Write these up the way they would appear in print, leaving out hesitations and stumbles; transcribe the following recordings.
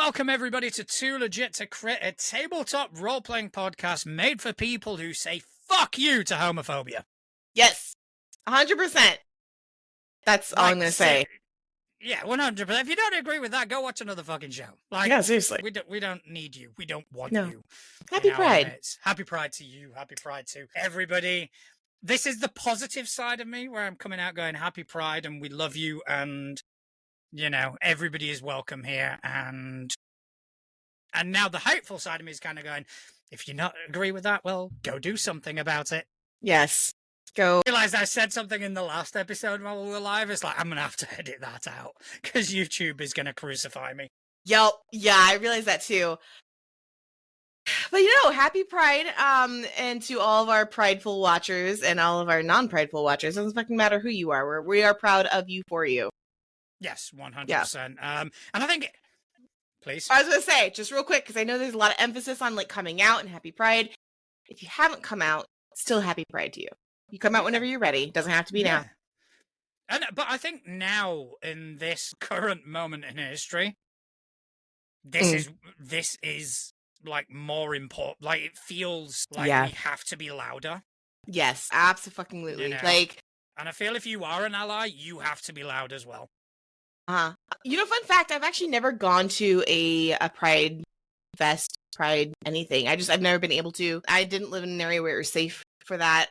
welcome everybody to Too Legit to Crit, a tabletop role-playing podcast made for people who say fuck you to homophobia. Yes, 100%. That's all I'm going to say. Yeah, 100%. If you don't agree with that, go watch another fucking show. Yeah, seriously. We don't need you. We don't want you. Happy Pride. Happy Pride to you. Happy Pride to everybody. This is the positive side of me where I'm coming out going happy Pride and we love you and, you know, everybody is welcome here. And now the hateful side of me is kind of going, if you not agree with that, well, go do something about it. Yes. Go. I realized I said something in the last episode while we were live. It's like, I'm going to have to edit that out because YouTube is going to crucify me. Yep. Yeah, I realized that too. But happy Pride, and to all of our prideful watchers and all of our non-prideful watchers. It doesn't fucking matter who you are. We are proud of you for you. Yes, 100%. Yeah. And I think, please. I was going to say, just real quick, because I know there's a lot of emphasis on like coming out and happy Pride. If you haven't come out, still happy Pride to you. You come out whenever you're ready. It doesn't have to be now. But I think now, in this current moment in history, this is like more important. Like it feels like we have to be louder. Yes, absolutely. You know? And I feel if you are an ally, you have to be loud as well. Fun fact, I've actually never gone to a Pride fest, Pride anything. I've never been able to. I didn't live in an area where it was safe for that.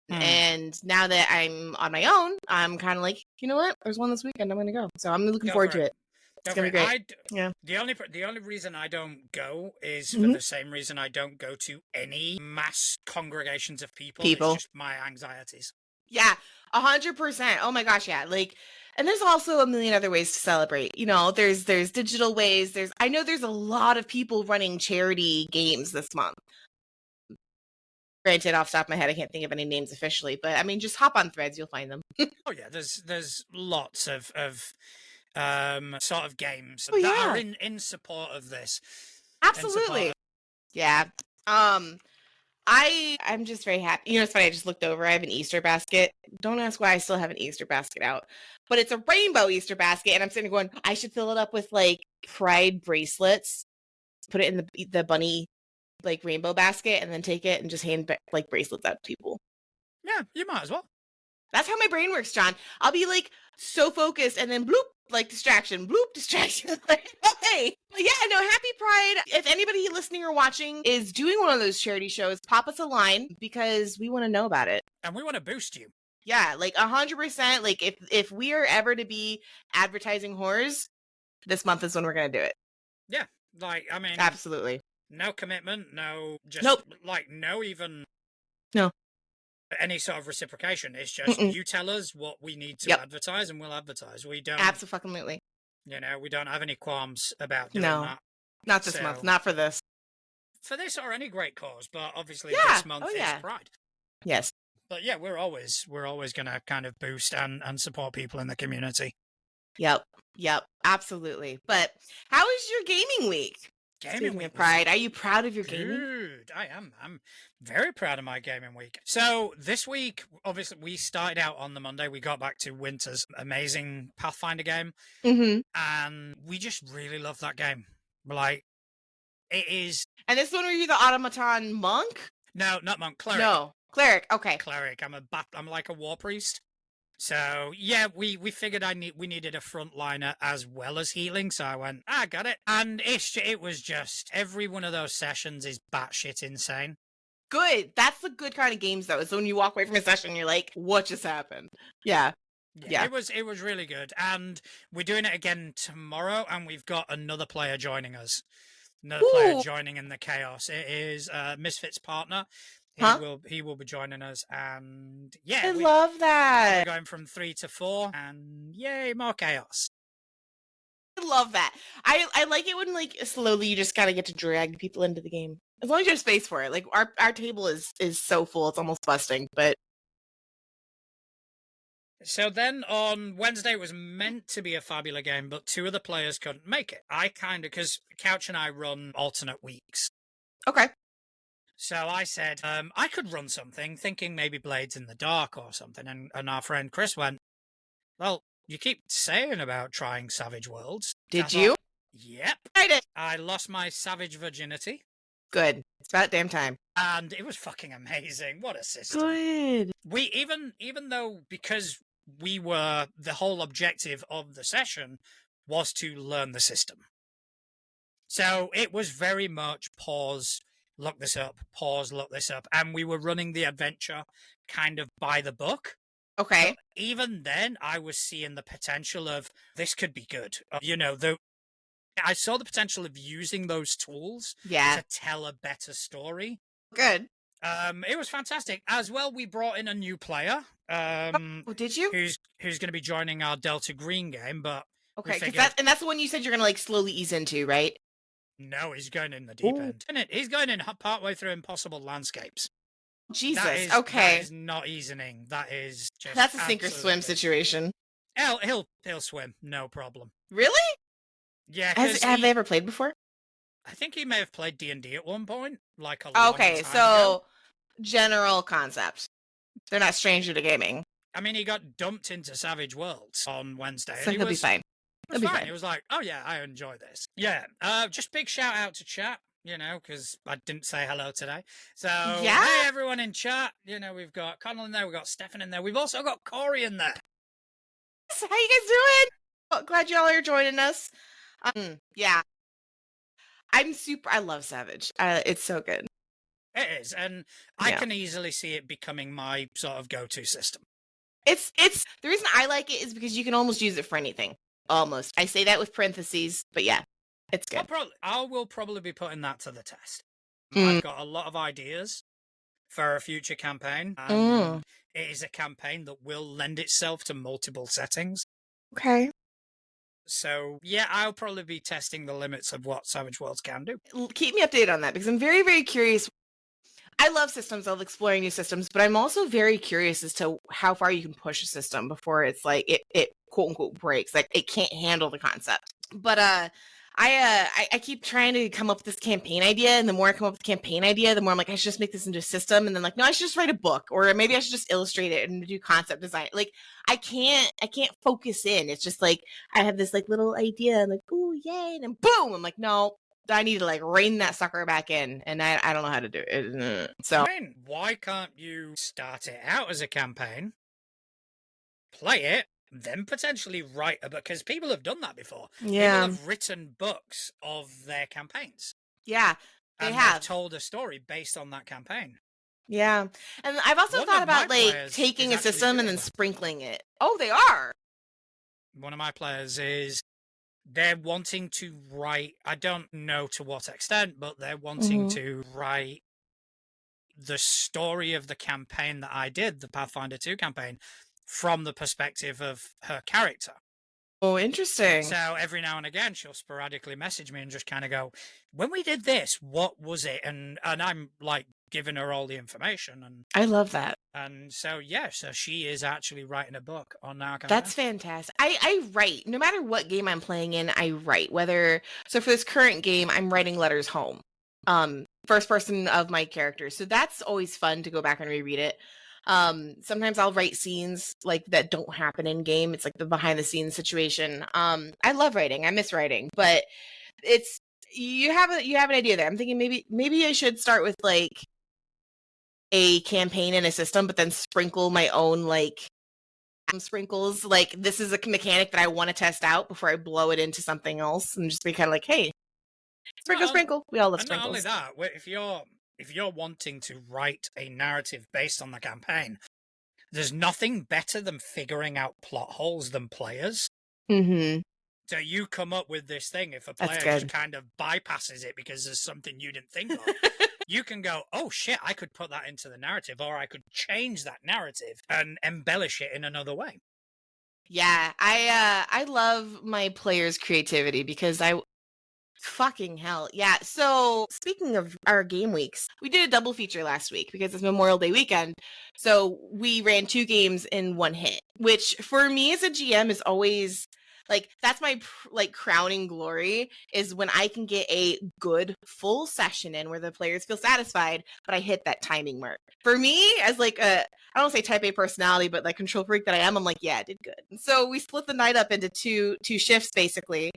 And now that I'm on my own, I'm kind of like, you know what? There's one this weekend. I'm going to go. So I'm looking forward to it. It's going to be great. The only reason I don't go is for the same reason I don't go to any mass congregations of people. It's just my anxieties. Yeah, 100%. Oh my gosh, yeah. And there's also a million other ways to celebrate. There's digital ways. I know there's a lot of people running charity games this month. Granted, off the top of my head, I can't think of any names officially, but I mean, just hop on Threads, you'll find them. Oh yeah, there's lots of sort of games that are in support of this. Absolutely. Yeah. I'm just very happy. It's funny, I just looked over. I have an Easter basket. Don't ask why I still have an Easter basket out. But it's a rainbow Easter basket, and I'm sitting there going, I should fill it up with like Pride bracelets, put it in the bunny like rainbow basket, and then take it and just hand like bracelets out to people. Yeah, you might as well. That's how my brain works, John. I'll be like so focused, and then bloop, like distraction, bloop, distraction. Like, hey, but yeah, no, happy Pride. If anybody listening or watching is doing one of those charity shows, pop us a line because we want to know about it. And we want to boost you. Yeah, like 100%. Like if we are ever to be advertising whores, this month is when we're going to do it. Yeah, like, I mean. Absolutely. No commitment, no, just no any sort of reciprocation. It's just you tell us what we need to advertise and we'll advertise. We don't absolutely. We don't have any qualms about doing that. Not this month, not for this. For this or any great cause, but obviously this month is Pride. Yes. But yeah, we're always gonna kind of boost and support people in the community. Yep, absolutely. But how is your gaming week? Gaming week, Pride. Are you proud of your gaming? Dude, I am. I'm very proud of my gaming week. So this week, obviously, we started out on the Monday. We got back to Winter's amazing Pathfinder game, and we just really love that game. Like, it is. And this one, were you the automaton monk? No, not monk. Cleric. No, cleric. Okay, cleric. I'm like a war priest. So, yeah, we figured we needed a frontliner as well as healing, so I went, I got it. And it was just, every one of those sessions is batshit insane. Good. That's the good kind of games, though. It's when you walk away from a session, you're like, what just happened? Yeah. It was really good. And we're doing it again tomorrow, and we've got another player joining us. Another player joining in the chaos. It is Misfit's partner. He will be joining us, and I love that. We're going from 3 to 4, and yay, more chaos. I love that. I like it when like slowly you just gotta get to drag people into the game. As long as there's space for it. Like our table is so full, it's almost busting. But so then on Wednesday it was meant to be a fabulous game, but 2 of the players couldn't make it. Because Couch and I run alternate weeks. Okay. So I said, I could run something, thinking maybe Blades in the Dark or something. And our friend Chris went, well, you keep saying about trying Savage Worlds. Did you? Yep. I did. I lost my savage virginity. Good. It's about damn time. And it was fucking amazing. What a system. Good. We even though, because we were, the whole objective of the session was to learn the system. So it was very much pause, look this up, pause, look this up. And we were running the adventure kind of by the book. Okay. But even then, I was seeing the potential of this could be good. I saw the potential of using those tools to tell a better story. Good. It was fantastic. As well, we brought in a new player. Did you? Who's going to be joining our Delta Green game, but okay, that's the one you said you're gonna like slowly ease into, right? No, he's going in the deep end. He's going in partway through Impossible Landscapes. Jesus. Okay. That is not easing. That is just that's a sink or swim situation. He'll swim, no problem. Really? Yeah. Have they ever played before? I think he may have played D&D at one point, like a long time so ago. General concept. They're not stranger to gaming. I mean, he got dumped into Savage Worlds on Wednesday. So he'll be fine. It was fine. It was like, oh yeah, I enjoy this. Yeah. Just big shout out to chat, because I didn't say hello today. So, hey everyone in chat. We've got Connell in there, we've got Stefan in there. We've also got Corey in there. How you guys doing? Oh, glad y'all are joining us. Yeah. I love Savage. It's so good. It is, and I can easily see it becoming my sort of go-to system. It's the reason I like it is because you can almost use it for anything. Almost. I say that with parentheses, but yeah, it's good. I will probably be putting that to the test. I've got a lot of ideas for a future campaign, and it is a campaign that will lend itself to multiple settings. Okay. So, yeah, I'll probably be testing the limits of what Savage Worlds can do. Keep me updated on that, because I'm very, very curious. I love systems. I love exploring new systems, but I'm also very curious as to how far you can push a system before it's like it quote unquote breaks. Like it can't handle the concept. But I keep trying to come up with this campaign idea, and the more I come up with the campaign idea, the more I'm like, I should just make this into a system, and then like, no, I should just write a book, or maybe I should just illustrate it and do concept design. Like I can't focus in. It's just like I have this like little idea, and like, oh yay, and then boom, I'm like, no, I need to like rein that sucker back in, and I don't know how to do it. So I mean, why can't you start it out as a campaign, play it, then potentially write a book? Because people have done that before. Yeah, people have written books of their campaigns. Yeah, they have told a story based on that campaign. Yeah, and I've also thought about like taking a system and then sprinkling it. Oh, they are. One of my players is. They're wanting to write, I don't know to what extent, but they're wanting to write the story of the campaign that I did, the Pathfinder 2 campaign, from the perspective of her character. Oh, interesting. So every now and again, she'll sporadically message me and just kind of go, when we did this, what was it? And I'm like giving her all the information. And I love that. And so, so she is actually writing a book on our campaign. That's fantastic. I write, no matter what game I'm playing in, I write. So for this current game, I'm writing letters home. First person of my character. So that's always fun to go back and reread it. Sometimes I'll write scenes like that don't happen in game. It's like the behind the scenes situation. I love writing. I miss writing, but you have an idea there. I'm thinking maybe I should start with like a campaign and a system, but then sprinkle my own like sprinkles. Like this is a mechanic that I want to test out before I blow it into something else, and just be kind of like, hey, sprinkle. We all love sprinkles. Not only that, if you're wanting to write a narrative based on the campaign, there's nothing better than figuring out plot holes than players. Mm-hmm. So you come up with this thing. If a player just kind of bypasses it because there's something you didn't think of, you can go, oh shit, I could put that into the narrative, or I could change that narrative and embellish it in another way. Yeah, I love my players' creativity because fucking hell. Yeah. So speaking of our game weeks, we did a double feature last week because it's Memorial Day weekend. So we ran 2 games in one hit, which for me as a GM is always like, that's my like crowning glory, is when I can get a good full session in where the players feel satisfied, but I hit that timing mark. For me, as like I don't say type A personality, but like control freak that I am, I'm like, yeah, I did good. So we split the night up into two shifts basically.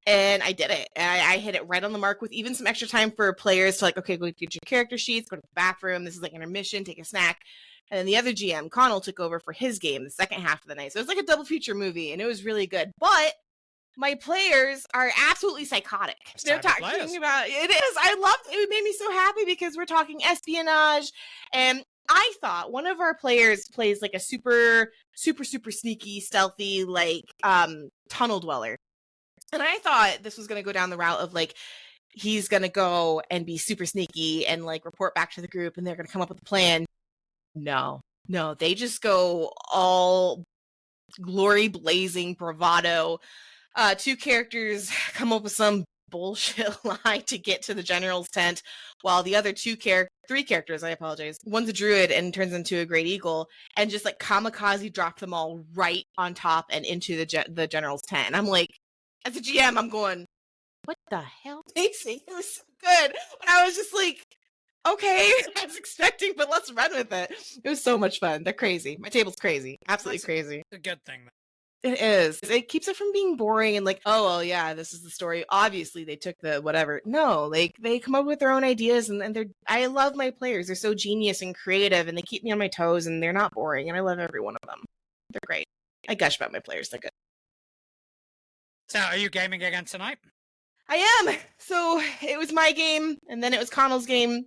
And I did it. And I hit it right on the mark with even some extra time for players to like, okay, go get your character sheets, go to the bathroom. This is like intermission, take a snack. And then the other GM, Connell, took over for his game the second half of the night. So it was like a double feature movie, and it was really good. But my players are absolutely psychotic. They're talking about it is. I loved it. It made me so happy because we're talking espionage. And I thought one of our players plays like a super sneaky, stealthy, like tunnel dweller. And I thought this was going to go down the route of like, he's going to go and be super sneaky and like report back to the group and they're going to come up with a plan. No, they just go all glory blazing bravado. Two characters come up with some bullshit lie to get to the general's tent, while the other three characters, I apologize. One's a druid and turns into a great eagle, and just like kamikaze drop them all right on top and into the general's tent. And I'm like, as a GM, I'm going, what the hell, Macy? It was so good. And I was just like, okay, I was expecting, but let's run with it. It was so much fun. They're crazy. My table's crazy. Absolutely crazy. It's a good thing. It is. It keeps it from being boring and like, oh, well, yeah, this is the story. Obviously, they took the whatever. No, like they come up with their own ideas and I love my players. They're so genius and creative and they keep me on my toes and they're not boring. And I love every one of them. They're great. I gush about my players. They're good. So are you gaming again tonight? I am. So it was my game and then it was Connell's game,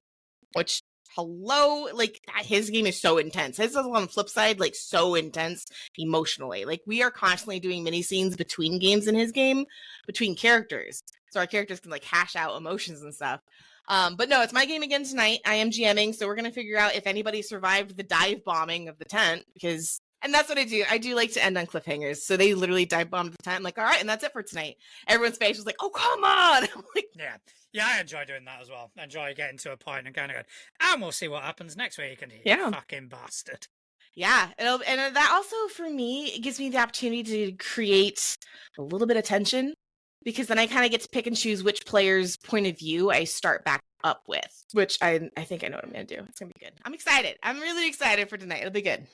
which like his game is so intense. His is on the flip side, like so intense emotionally. Like we are constantly doing mini scenes between games in his game, between characters. So our characters can like hash out emotions and stuff. But no, it's my game again tonight. I am GMing, so we're gonna figure out if anybody survived the dive bombing of the tent and that's what I do. I do like to end on cliffhangers. So they literally dive bombed the tent. I'm like, all right, and that's it for tonight. Everyone's face was like, oh, come on. I'm like, yeah, I enjoy doing that as well. I enjoy getting to a point and kind of going, and we'll see what happens next week. And you fucking bastard. Yeah, and that also for me, it gives me the opportunity to create a little bit of tension because then I kind of get to pick and choose which player's point of view I start back up with, which I think I know what I'm going to do. It's going to be good. I'm excited. I'm really excited for tonight. It'll be good.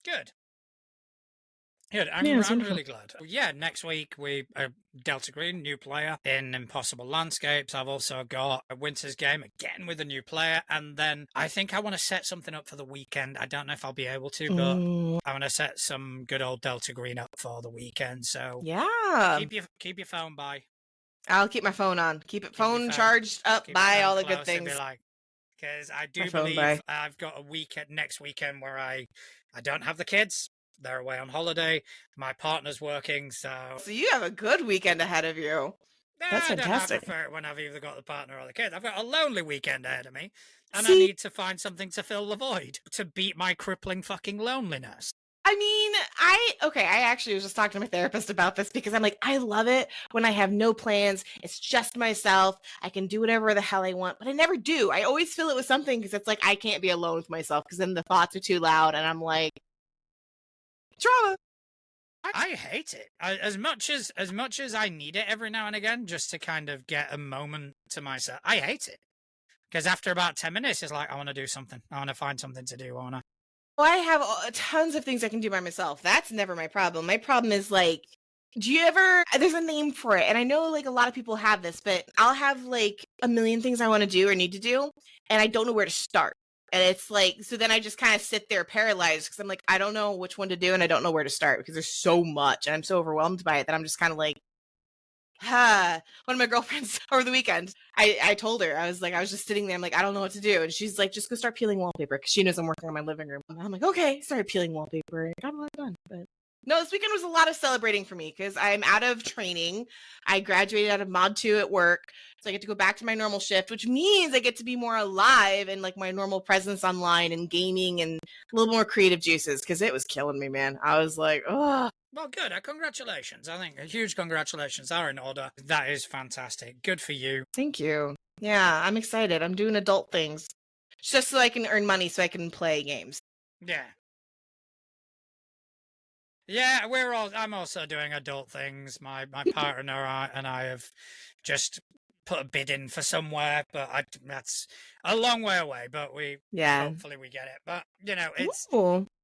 Good. I'm really glad. Yeah, next week we Delta Green, new player in Impossible Landscapes. I've also got a Winter's Game again with a new player, and then I think I want to set something up for the weekend. I don't know if I'll be able to, but I want to set some good old Delta Green up for the weekend. So yeah, keep your phone by. I'll keep my phone on. Keep it phone charged up. Buy all the good things. Because I do believe I've got a weekend next weekend where I don't have the kids. They're away on holiday. My partner's working, so you have a good weekend ahead of you. That's fantastic. I prefer it when I've either got the partner or the kids. I've got a lonely weekend ahead of me, and I need to find something to fill the void to beat my crippling fucking loneliness. I mean, I actually was just talking to my therapist about this because I'm like, I love it when I have no plans. It's just myself. I can do whatever the hell I want, but I never do. I always fill it with something because it's like I can't be alone with myself because then the thoughts are too loud, and I'm like, drama. I hate it as much as I need it every now and again just to kind of get a moment to myself. I hate it because after about 10 minutes, it's like I want to do something. I want to find something to do. Well, I have tons of things I can do by myself. That's never my problem. My problem is like, do you ever? There's a name for it, and I know like a lot of people have this, but I'll have like a million things I want to do or need to do, and I don't know where to start. And it's like, so then I just kind of sit there paralyzed because I'm like, I don't know which one to do and I don't know where to start because there's so much and I'm so overwhelmed by it that I'm just kind of like, one of my girlfriends over the weekend, I told her, I was just sitting there. I'm like, I don't know what to do. And she's like, just go start peeling wallpaper because she knows I'm working on my living room. And I'm like, okay, started peeling wallpaper. I got a lot done. But no, this weekend was a lot of celebrating for me because I'm out of training. I graduated out of Mod 2 at work. So I get to go back to my normal shift, which means I get to be more alive and like my normal presence online and gaming and a little more creative juices because it was killing me, man. I was like, oh. Well, good. Congratulations. I think a huge congratulations are in order. That is fantastic. Good for you. Thank you. Yeah, I'm excited. I'm doing adult things just so I can earn money so I can play games. Yeah. Yeah, I'm also doing adult things. My partner and I have just put a bid in for somewhere, but that's a long way away, but hopefully we get it. But, it's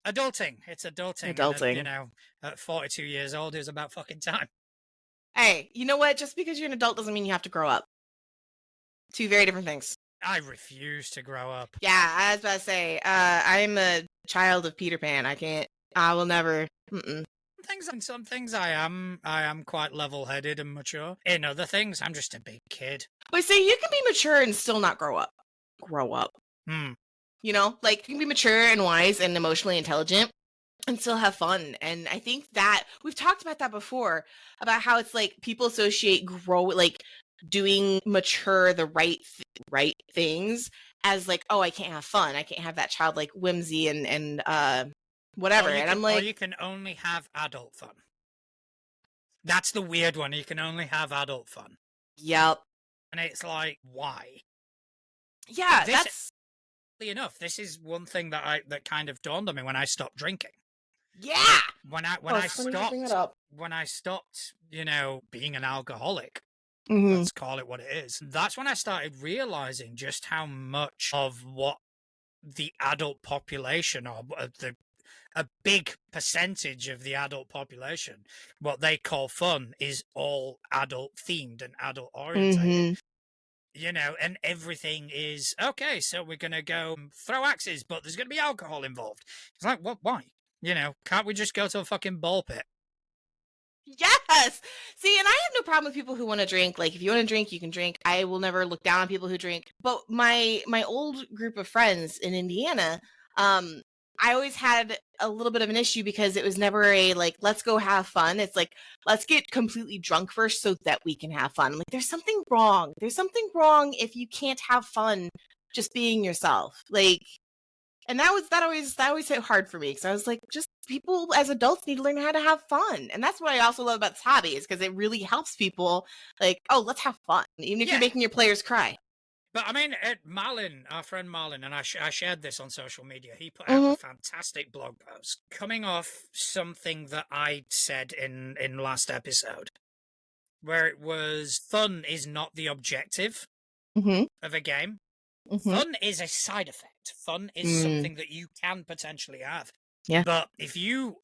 adulting. It's adulting. And, at 42 years old is about fucking time. Hey, you know what? Just because you're an adult doesn't mean you have to grow up. Two very different things. I refuse to grow up. Yeah, I was about to say, I'm a child of Peter Pan. I will never. Some things I am quite level-headed and mature. In other things, I'm just a big kid. But see, you can be mature and still not grow up. Grow up. You know, like you can be mature and wise and emotionally intelligent and still have fun. And I think that we've talked about that before, about how it's like people associate like doing mature the right things as like, oh, I can't have fun. I can't have that childlike whimsy and whatever. And I'm like, or you can only have adult fun. That's the weird one. You can only have adult fun. Yep. And it's like, why? Yeah, enough. This is one thing that kind of dawned on me when I stopped drinking. Yeah. When I stopped, being an alcoholic. Mm-hmm. Let's call it what it is. That's when I started realizing just how much of what the adult population, or a big percentage of the adult population, what they call fun, is all adult themed and adult orientated. And everything is okay. So we're gonna go throw axes, but there's gonna be alcohol involved. It's like, what? Why? Can't we just go to a fucking ball pit? Yes. See, and I have no problem with people who want to drink. Like, if you want to drink, you can drink. I will never look down on people who drink. But my old group of friends in Indiana, I always had a little bit of an issue because it was never a like, let's go have fun. It's like, let's get completely drunk first so that we can have fun. I'm like, there's something wrong. There's something wrong if you can't have fun just being yourself. Like, and that always hit hard for me because I was like, just people as adults need to learn how to have fun. And that's what I also love about this hobby, is because it really helps people like, oh, let's have fun, even if you're making your players cry. But I mean, Marlin, our friend Marlin, and I shared this on social media. He put out a fantastic blog post coming off something that I said in last episode, where it was fun is not the objective of a game. Fun is a side effect. Fun is something that you can potentially have. Yeah. But if you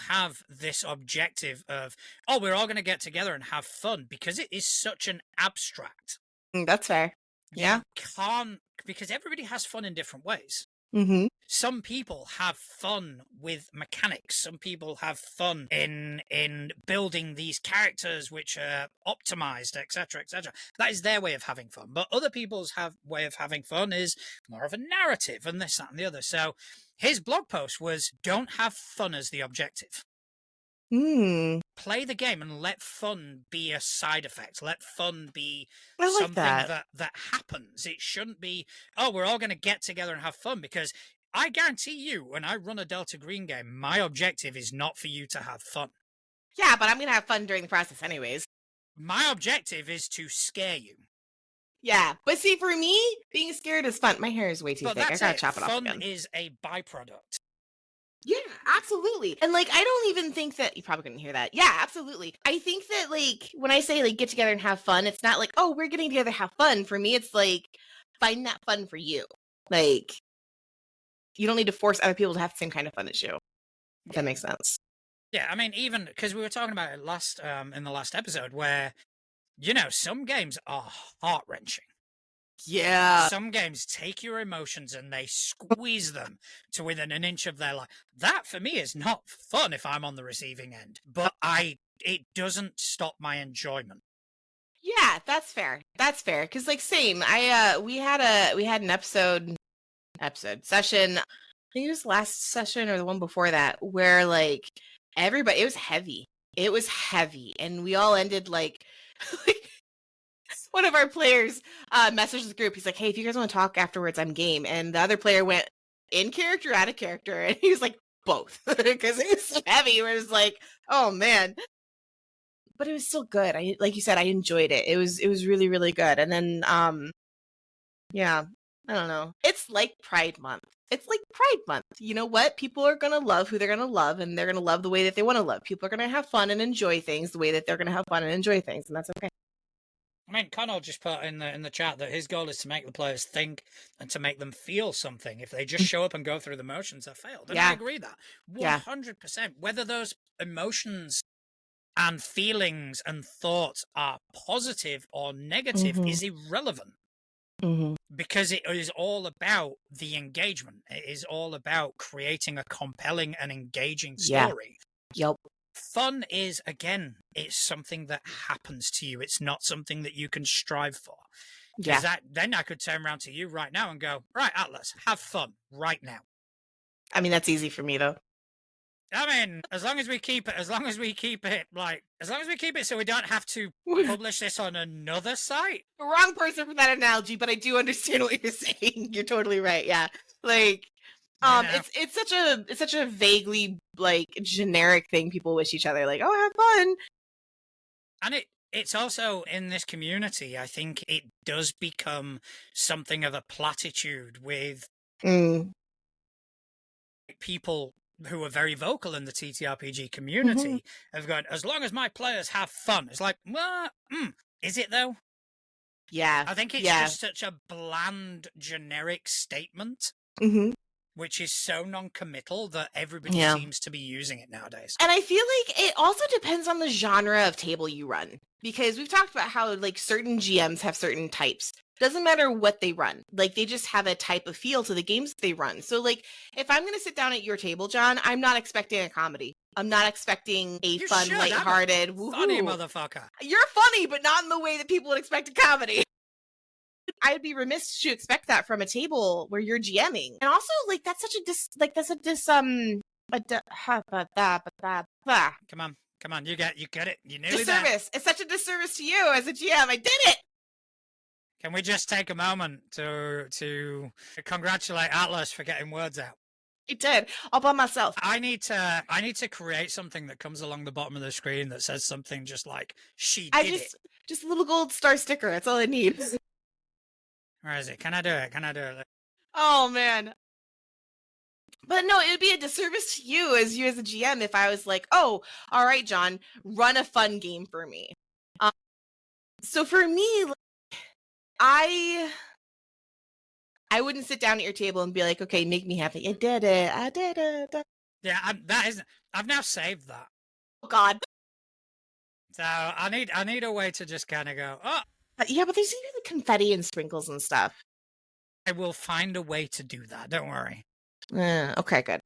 have this objective of, oh, we're all going to get together and have fun, because it is such an abstract. That's fair. Yeah. You can't, because everybody has fun in different ways. Some people have fun with mechanics. Some people have fun in building these characters which are optimized, etc., etc. That is their way of having fun. But other people's way of having fun is more of a narrative and this, that, and the other. So his blog post was, don't have fun as the objective. Play the game and let fun be a side effect. Let fun be something that happens. It shouldn't be, oh, we're all going to get together and have fun, because I guarantee you, when I run a Delta Green game, my objective is not for you to have fun. Yeah, but I'm going to have fun during the process anyways. My objective is to scare you. Yeah, but see, for me, being scared is fun. My hair is way too thick. I gotta chop it off again. Fun is a byproduct. Yeah, absolutely. And like, I don't even think that you probably couldn't hear that. Yeah, absolutely. I think that like when I say like get together and have fun, it's not like, oh, we're getting together to have fun. For me, it's like find that fun for you. Like, you don't need to force other people to have the same kind of fun as you. If that makes sense. Yeah, I mean, even because we were talking about it in the last episode, where some games are heart-wrenching. Yeah. Some games take your emotions and they squeeze them to within an inch of their life. That, for me, is not fun if I'm on the receiving end. But it doesn't stop my enjoyment. Yeah, that's fair. That's fair. Because, like, same. We had an episode session. I think it was last session or the one before that, where, like, everybody, it was heavy. It was heavy. And we all ended, like one of our players messaged the group. He's like, hey, if you guys want to talk afterwards, I'm game. And the other player went in character, out of character. And he was like, both. Because it was so heavy. Where it was like, oh, man. But it was still good. Like you said, I enjoyed it. It was really, really good. And then, yeah, I don't know. It's like Pride Month. It's like Pride Month. You know what? People are going to love who they're going to love, and they're going to love the way that they want to love. People are going to have fun and enjoy things the way that they're going to have fun and enjoy things, and that's okay. I mean, Connell just put in the chat that his goal is to make the players think and to make them feel something. If they just show up and go through the motions, they're failed. And I agree that 100%. Whether those emotions and feelings and thoughts are positive or negative is irrelevant. Because it is all about the engagement. It is all about creating a compelling and engaging story. Yep. Fun is, again, it's something that happens to you. It's not something that you can strive for. Yeah. Then I could turn around to you right now and go, right, Atlas, have fun right now. I mean, that's easy for me though. I mean, as long as we keep it so we don't have to publish this on another site. Wrong person for that analogy, but I do understand what you're saying. You're totally right. Yeah. Like, it's such a vaguely like generic thing people wish each other, like, oh, have fun. And it's also in this community, I think it does become something of a platitude with people who are very vocal in the TTRPG community have gone, as long as my players have fun. It's like, well, is it though? Yeah. I think it's just such a bland, generic statement, which is so non-committal that everybody seems to be using it nowadays. And I feel like it also depends on the genre of table you run, because we've talked about how like certain GMs have certain types. Doesn't matter what they run. Like, they just have a type of feel to the games they run. So, like, if I'm going to sit down at your table, John, I'm not expecting a comedy. I'm not expecting a fun, lighthearted, funny motherfucker. You're funny, but not in the way that people would expect a comedy. I'd be remiss to expect that from a table where you're GMing. And also, like, that's such a Come on, you get it. You nearly disservice. It's such a disservice to you as a GM. I did it. Can we just take a moment to congratulate Atlas for getting words out? I did, all by myself. I need to create something that comes along the bottom of the screen that says something just like she did it. Just a little gold star sticker. That's all I need. Where is it? Can I do it? Oh man. But no, it would be a disservice to you as a GM if I was like, oh, all right, John, run a fun game for me. So for me, I wouldn't sit down at your table and be like, okay, make me happy. I did it. Yeah, I've now saved that. Oh God. So I need a way to just kind of go, oh. Yeah, but there's even the confetti and sprinkles and stuff. I will find a way to do that. Don't worry. Okay, good.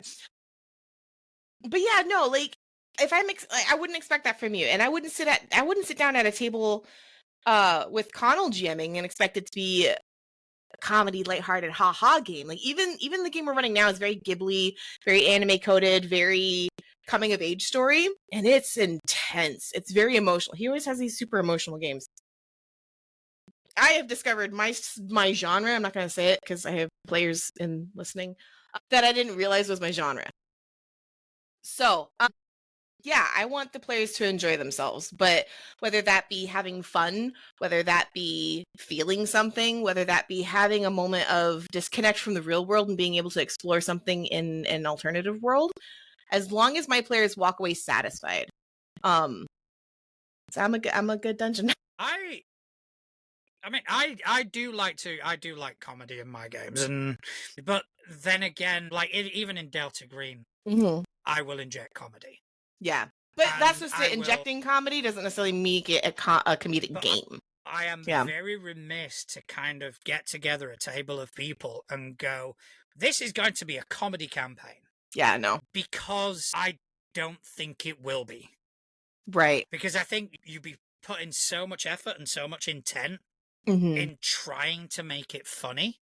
But yeah, no, like if I wouldn't expect that from you, and I wouldn't sit down at a table with Connell GMing and expect it to be a comedy, lighthearted, ha-ha game. Like even the game we're running now is very Ghibli, very anime coded, very coming of age story, and it's intense. It's very emotional. He always has these super emotional games. I have discovered my genre. I'm not going to say it because I have players in listening that I didn't realize was my genre. So, yeah, I want the players to enjoy themselves, but whether that be having fun, whether that be feeling something, whether that be having a moment of disconnect from the real world and being able to explore something in an alternative world, as long as my players walk away satisfied. So I'm a good dungeon. I mean, I do like comedy in my games, but then again, like even in Delta Green, I will inject comedy. Yeah, but that's just it. Injecting comedy doesn't necessarily make it a comedic game. I am very remiss to kind of get together a table of people and go, this is going to be a comedy campaign. Yeah, no. Because I don't think it will be. Right. Because I think you'd be putting so much effort and so much intent in trying to make it funny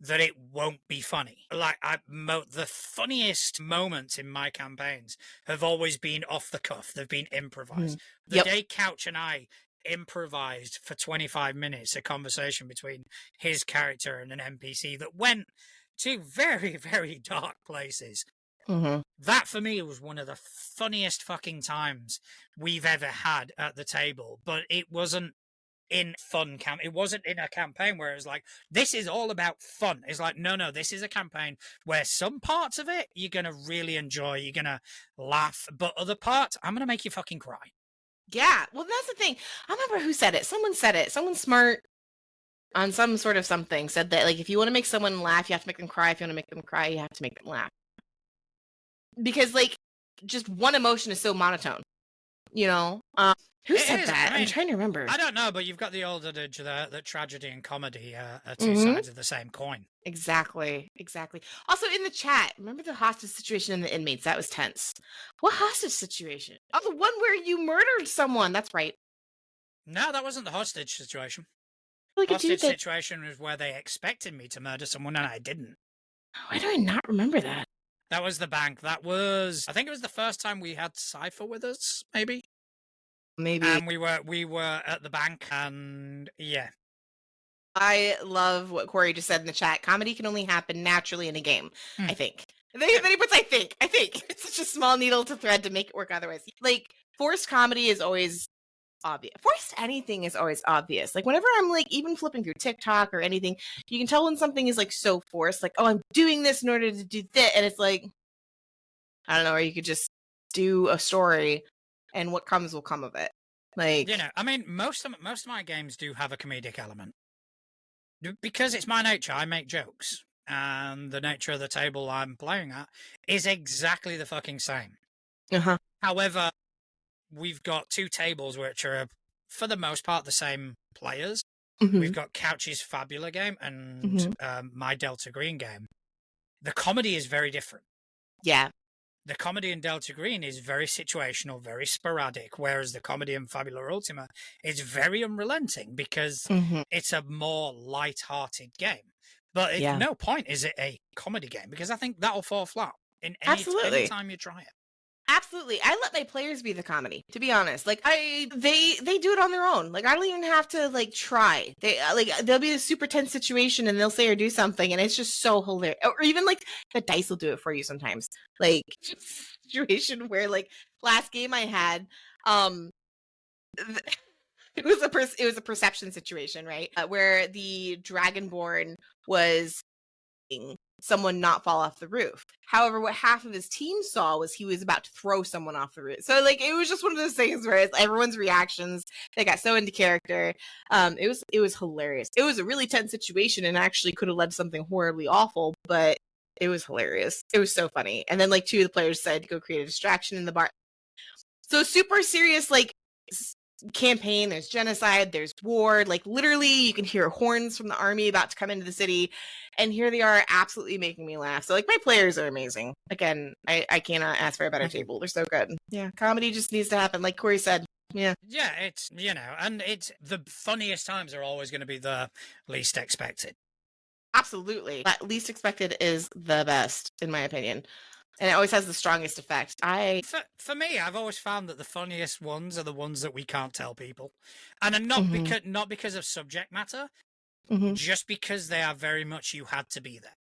that it won't be funny. Like, the funniest moments in my campaigns have always been off the cuff. They've been improvised. The day Couch and I improvised for 25 minutes a conversation between his character and an NPC that went to very, very dark places. That, for me, was one of the funniest fucking times we've ever had at the table. But it wasn't in it wasn't in a campaign where it was like, this is all about fun. It's like, no, this is a campaign where some parts of it you're gonna really enjoy, you're gonna laugh, but other parts I'm gonna make you fucking cry. Yeah, well, that's the thing. I remember who said it. Someone smart on some sort of something said that, like, if you want to make someone laugh, you have to make them cry. If you want to make them cry, you have to make them laugh. Because, like, just one emotion is so monotone. you know? Who said that? I'm trying to remember. I don't know, but you've got the old adage that tragedy and comedy are two Mhm. sides of the same coin. Exactly. Also, in the chat, remember the hostage situation and the inmates? That was tense. What hostage situation? Oh, the one where you murdered someone. That's right. No, that wasn't the hostage situation. Like a Hostage dude that. situation was where they expected me to murder someone and I didn't. Why do I not remember that? That was the bank. That was, I think it was the first time we had Cypher with us, maybe. Maybe. And we were at the bank, and yeah. I love what Corey just said in the chat. Comedy can only happen naturally in a game, I think. Then he puts, I think. It's such a small needle to thread to make it work otherwise. Like, forced comedy is always obvious. Forced anything is always obvious. Like, whenever I'm, like, even flipping through TikTok or anything, you can tell when something is, like, so forced. Like, oh, I'm doing this in order to do that. And it's like, I don't know, or you could just do a story and what comes will come of it. Like, You know, I mean, most of my games do have a comedic element. Because it's my nature, I make jokes. And the nature of the table I'm playing at is exactly the fucking same. uh-huh. However, we've got two tables which are, for the most part, the same players. Mhm. We've got Couch's Fabula game and my Delta Green game. The comedy is very different. Yeah. The comedy in Delta Green is very situational, very sporadic, whereas the comedy in Fabula Ultima is very unrelenting because it's a more light-hearted game. But at no point is it a comedy game, because I think that'll fall flat in any time you try it. Absolutely. I let my players be the comedy, to be honest. Like, they do it on their own. Like, I don't even have to, like, try. There'll be a super tense situation and they'll say or do something and it's just so hilarious. Or even, like, the dice will do it for you sometimes. Like, situation where, like, last game I had, it was a perception situation, right? Where the Dragonborn was someone not fall off the roof. However, what half of his team saw was he was about to throw someone off the roof. So, like, it was just one of those things where it's everyone's reactions, they got so into character. It was hilarious. It was a really tense situation and actually could have led to something horribly awful, but it was hilarious. It was so funny. And then, like, two of the players decided to go create a distraction in the bar. So super serious, like, campaign. There's genocide, there's war, like, literally you can hear horns from the army about to come into the city, and here they are absolutely making me laugh. So, like, my players are amazing. Again, I cannot ask for a better table. They're so good. Yeah, comedy just needs to happen, like Corey said. Yeah, it's, you know, and it's the funniest times are always going to be the least expected. Absolutely. But least expected is the best, in my opinion. And it always has the strongest effect. For me, I've always found that the funniest ones are the ones that we can't tell people, and are not because of subject matter, just because they are very much you had to be there.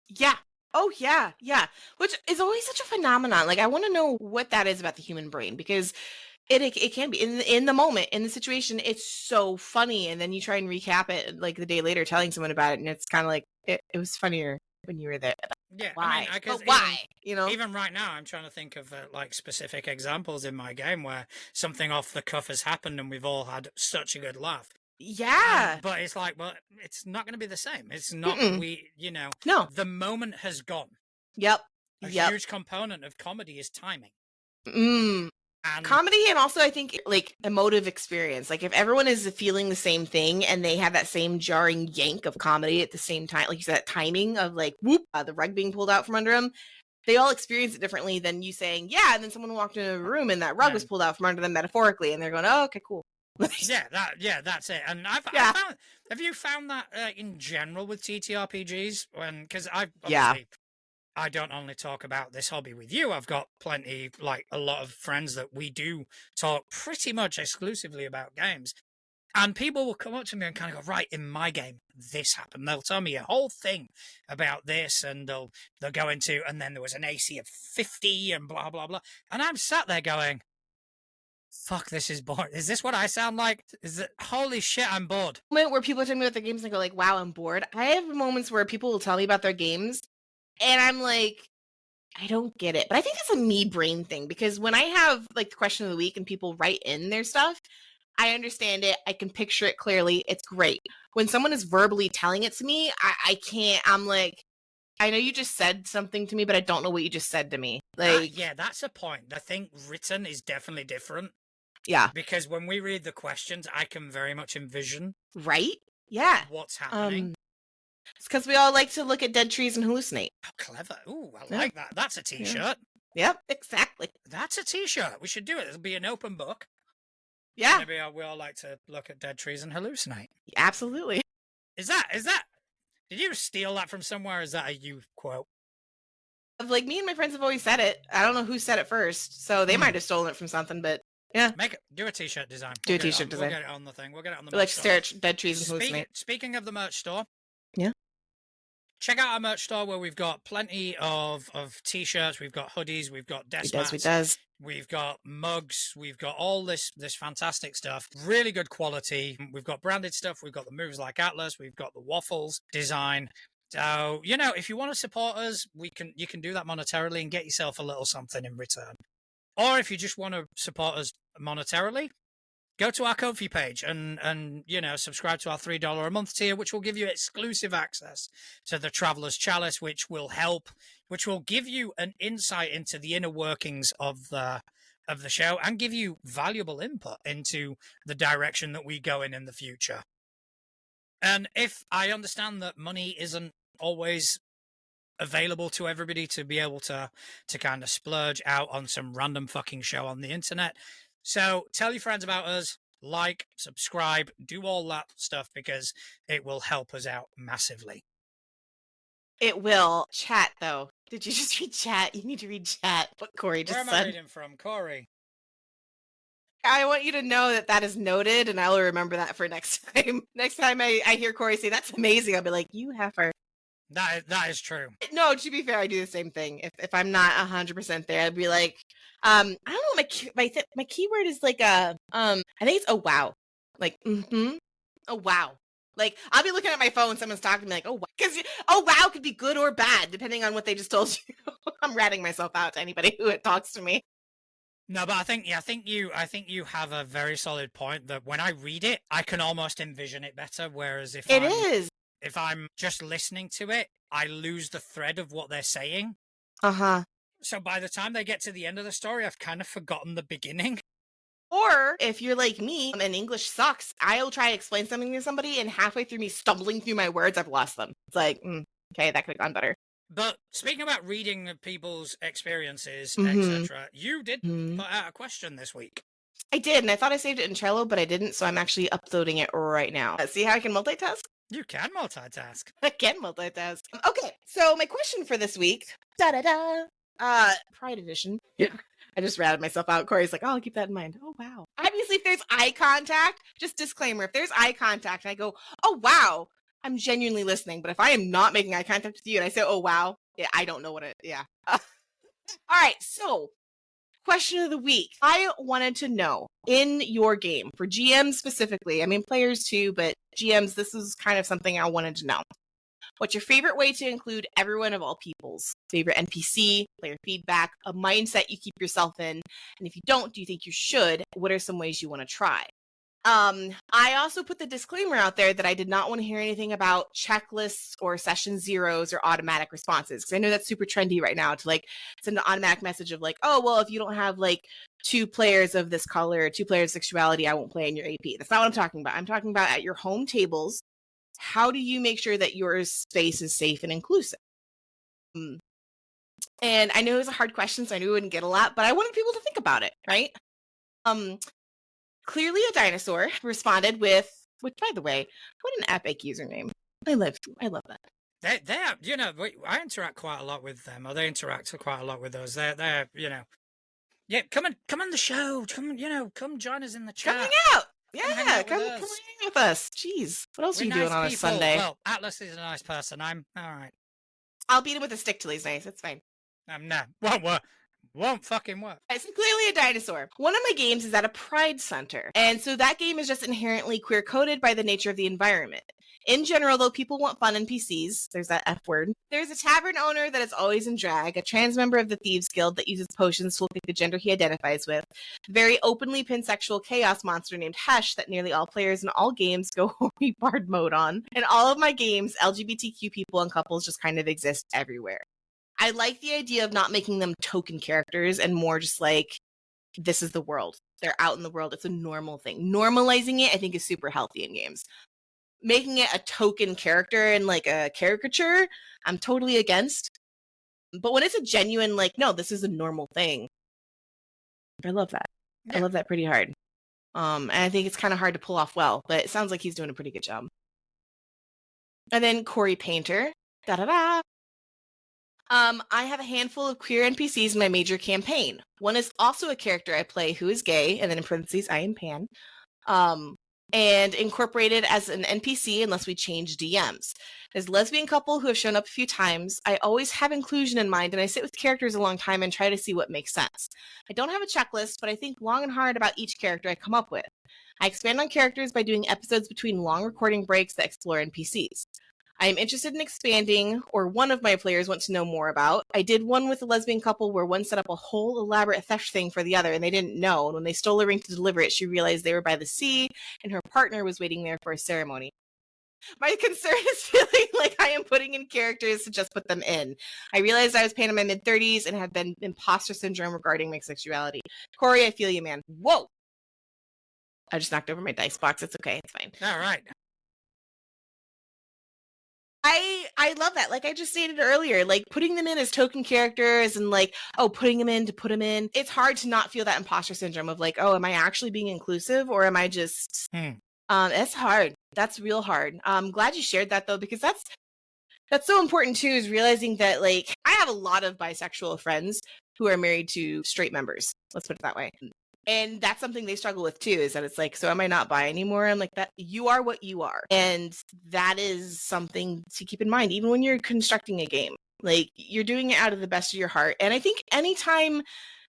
Yeah. Oh yeah, yeah. Which is always such a phenomenon. Like, I want to know what that is about the human brain, because it can be in the moment, in the situation, it's so funny, and then you try and recap it like the day later, telling someone about it, and it's kind of like it was funnier when you were there. Yeah, why? I mean, but why? You know, even right now, I'm trying to think of like specific examples in my game where something off the cuff has happened and we've all had such a good laugh. Yeah, but it's like, well, it's not going to be the same. It's not. No, the moment has gone. Yep. A huge component of comedy is timing. And comedy, and also I think, like, emotive experience. Like, if everyone is feeling the same thing and they have that same jarring yank of comedy at the same time, like you said, that timing of, like, whoop, the rug being pulled out from under them, they all experience it differently than you saying, yeah, and then someone walked into a room and that rug was pulled out from under them metaphorically, and they're going, oh, okay, cool. That's it. And I found, have you found that in general with TTRPGs? Because I don't only talk about this hobby with you. I've got plenty, like a lot of friends that we do talk pretty much exclusively about games. And people will come up to me and kind of go, right, in my game, this happened. They'll tell me a whole thing about this, and they'll go into, and then there was an AC of 50 and blah, blah, blah. And I'm sat there going, fuck, this is boring. Is this what I sound like? Holy shit, I'm bored. Moment where people tell me about their games and I go, like, wow, I'm bored. I have moments where people will tell me about their games and I'm like, I don't get it. But I think that's a me brain thing, because when I have, like, the question of the week and people write in their stuff, I understand it. I can picture it clearly. It's great. When someone is verbally telling it to me, I can't. I'm like, I know you just said something to me, but I don't know what you just said to me. Like, yeah, that's a point. I think written is definitely different. Yeah. Because when we read the questions, I can very much envision Right? Yeah. what's happening. It's because we all like to look at dead trees and hallucinate. Oh, clever. Ooh, I like that. That's a t-shirt. Yep, exactly. That's a t-shirt. We should do it. It'll be an open book. Yeah. Maybe we all like to look at dead trees and hallucinate. Absolutely. Is that? Did you steal that from somewhere? Or is that a you quote? Like, me and my friends have always said it. I don't know who said it first, so they might have stolen it from something, but yeah. Do a t-shirt design. Do a t-shirt design. We'll get it on the thing. We'll get it on the like merch stare store. at dead trees and hallucinate. Speaking of the merch store. Yeah. Check out our merch store where we've got plenty of t-shirts, we've got hoodies, we've got desk mats, we've got mugs, we've got all this fantastic stuff. Really good quality. We've got branded stuff, we've got the Moves Like Atlas, we've got the waffles design. So, if you want to support us, you can do that monetarily and get yourself a little something in return. Or if you just want to support us monetarily, go to our Ko-fi page and subscribe to our $3 a month tier, which will give you exclusive access to the Traveler's Chalice, which will give you an insight into the inner workings of the show and give you valuable input into the direction that we go in the future. And if I understand that money isn't always available to everybody to be able to kind of splurge out on some random fucking show on the internet. So tell your friends about us, like, subscribe, do all that stuff because it will help us out massively. It will. Chat, though. Did you just read chat? You need to read chat. What Corey just said. Where am I reading from? Corey. I want you to know that is noted, and I'll remember that for next time. Next time I hear Corey say, that's amazing, I'll be like, you heifer. That is true. No, to be fair, I do the same thing. If I'm not 100% there, I'd be like, I don't know, my keyword is like I think it's oh wow, like oh wow. Like, I'll be looking at my phone, someone's talking to me like, oh wow, because oh wow could be good or bad depending on what they just told you. I'm ratting myself out to anybody who talks to me. No, but I think you have a very solid point that when I read it, I can almost envision it better. Whereas if I'm just listening to it, I lose the thread of what they're saying. So by the time they get to the end of the story, I've kind of forgotten the beginning. Or if you're like me and English sucks, I'll try to explain something to somebody, and halfway through me stumbling through my words, I've lost them. It's like, okay, that could have gone better. But speaking about reading people's experiences, etc., you did put out a question this week. I did, and I thought I saved it in Trello, but I didn't, so I'm actually uploading it right now. See how I can multitask? You can multitask. I can multitask. Okay, so my question for this week, Pride Edition. Yeah. I just ratted myself out. Corey's like, oh, I'll keep that in mind. Oh, wow. Obviously, if there's eye contact, just disclaimer, if there's eye contact and I go, oh, wow, I'm genuinely listening. But if I am not making eye contact with you and I say, oh, wow, yeah, I don't know what it, yeah. All right, so question of the week. I wanted to know, in your game, for GMs specifically, I mean, players too, but GMs, this is kind of something I wanted to know. What's your favorite way to include everyone of all peoples? Favorite NPC, player feedback, a mindset you keep yourself in? And if you don't, do you think you should? What are some ways you want to try? I also put the disclaimer out there that I did not want to hear anything about checklists or session zeros or automatic responses. Because I know that's super trendy right now to like send an automatic message of like, oh, well, if you don't have like 2 players of this color or 2 players of sexuality, I won't play in your AP. That's not what I'm talking about. I'm talking about at your home tables. How do you make sure that your space is safe and inclusive? And I know it was a hard question, so I knew we wouldn't get a lot, but I wanted people to think about it, right? Clearly a dinosaur responded with, which, by the way, what an epic username. I love that. They're I interact quite a lot with them, or they interact quite a lot with us. They're yeah, come on the show. Come join us in the chat. Come hang out. Yeah, come hang out with us. Jeez, what else are you doing on a Sunday? Well, Atlas is a nice person. I'm all right. I'll beat him with a stick till he's nice. It's fine. No, won't work. Won't fucking work. It's clearly a dinosaur. One of my games is at a pride center. And so that game is just inherently queer coded by the nature of the environment. In general, though, people want fun NPCs. There's that F word. There's a tavern owner that is always in drag, a trans member of the Thieves Guild that uses potions to look like the gender he identifies with, very openly pansexual chaos monster named Hesh that nearly all players in all games go holy bard mode on. In all of my games, LGBTQ people and couples just kind of exist everywhere. I like the idea of not making them token characters and more just like, this is the world. They're out in the world. It's a normal thing. Normalizing it, I think, is super healthy in games. Making it a token character and like a caricature, I'm totally against. But when it's a genuine, like, no, this is a normal thing, I love that. Yeah. I love that pretty hard. And I think it's kind of hard to pull off well, but it sounds like he's doing a pretty good job. And then Corey Painter. Da-da-da. I have a handful of queer NPCs in my major campaign. One is also a character I play who is gay, and then in parentheses, I am pan. And incorporated as an NPC unless we change DMs. As a lesbian couple who have shown up a few times, I always have inclusion in mind, and I sit with characters a long time and try to see what makes sense. I don't have a checklist, but I think long and hard about each character I come up with. I expand on characters by doing episodes between long recording breaks that explore NPCs. I am interested in expanding, or one of my players want to know more about. I did one with a lesbian couple where one set up a whole elaborate theft thing for the other, and they didn't know. And when they stole a ring to deliver it, she realized they were by the sea, and her partner was waiting there for a ceremony. My concern is feeling like I am putting in characters to just put them in. I realized I was paying in my mid-30s and have been imposter syndrome regarding my sexuality. Corey, I feel you, man. Whoa! I just knocked over my dice box. It's okay. It's fine. All right. I love that. Like I just stated earlier, like putting them in as token characters and like, oh, putting them in to put them in. It's hard to not feel that imposter syndrome of like, oh, am I actually being inclusive or am I just, it's hard. That's real hard. I'm glad you shared that though, because that's so important too, is realizing that like, I have a lot of bisexual friends who are married to straight members. Let's put it that way. And that's something they struggle with too, is that it's like, so am I not bi anymore? I'm like, that you are what you are. And that is something to keep in mind, even when you're constructing a game. Like you're doing it out of the best of your heart. And I think anytime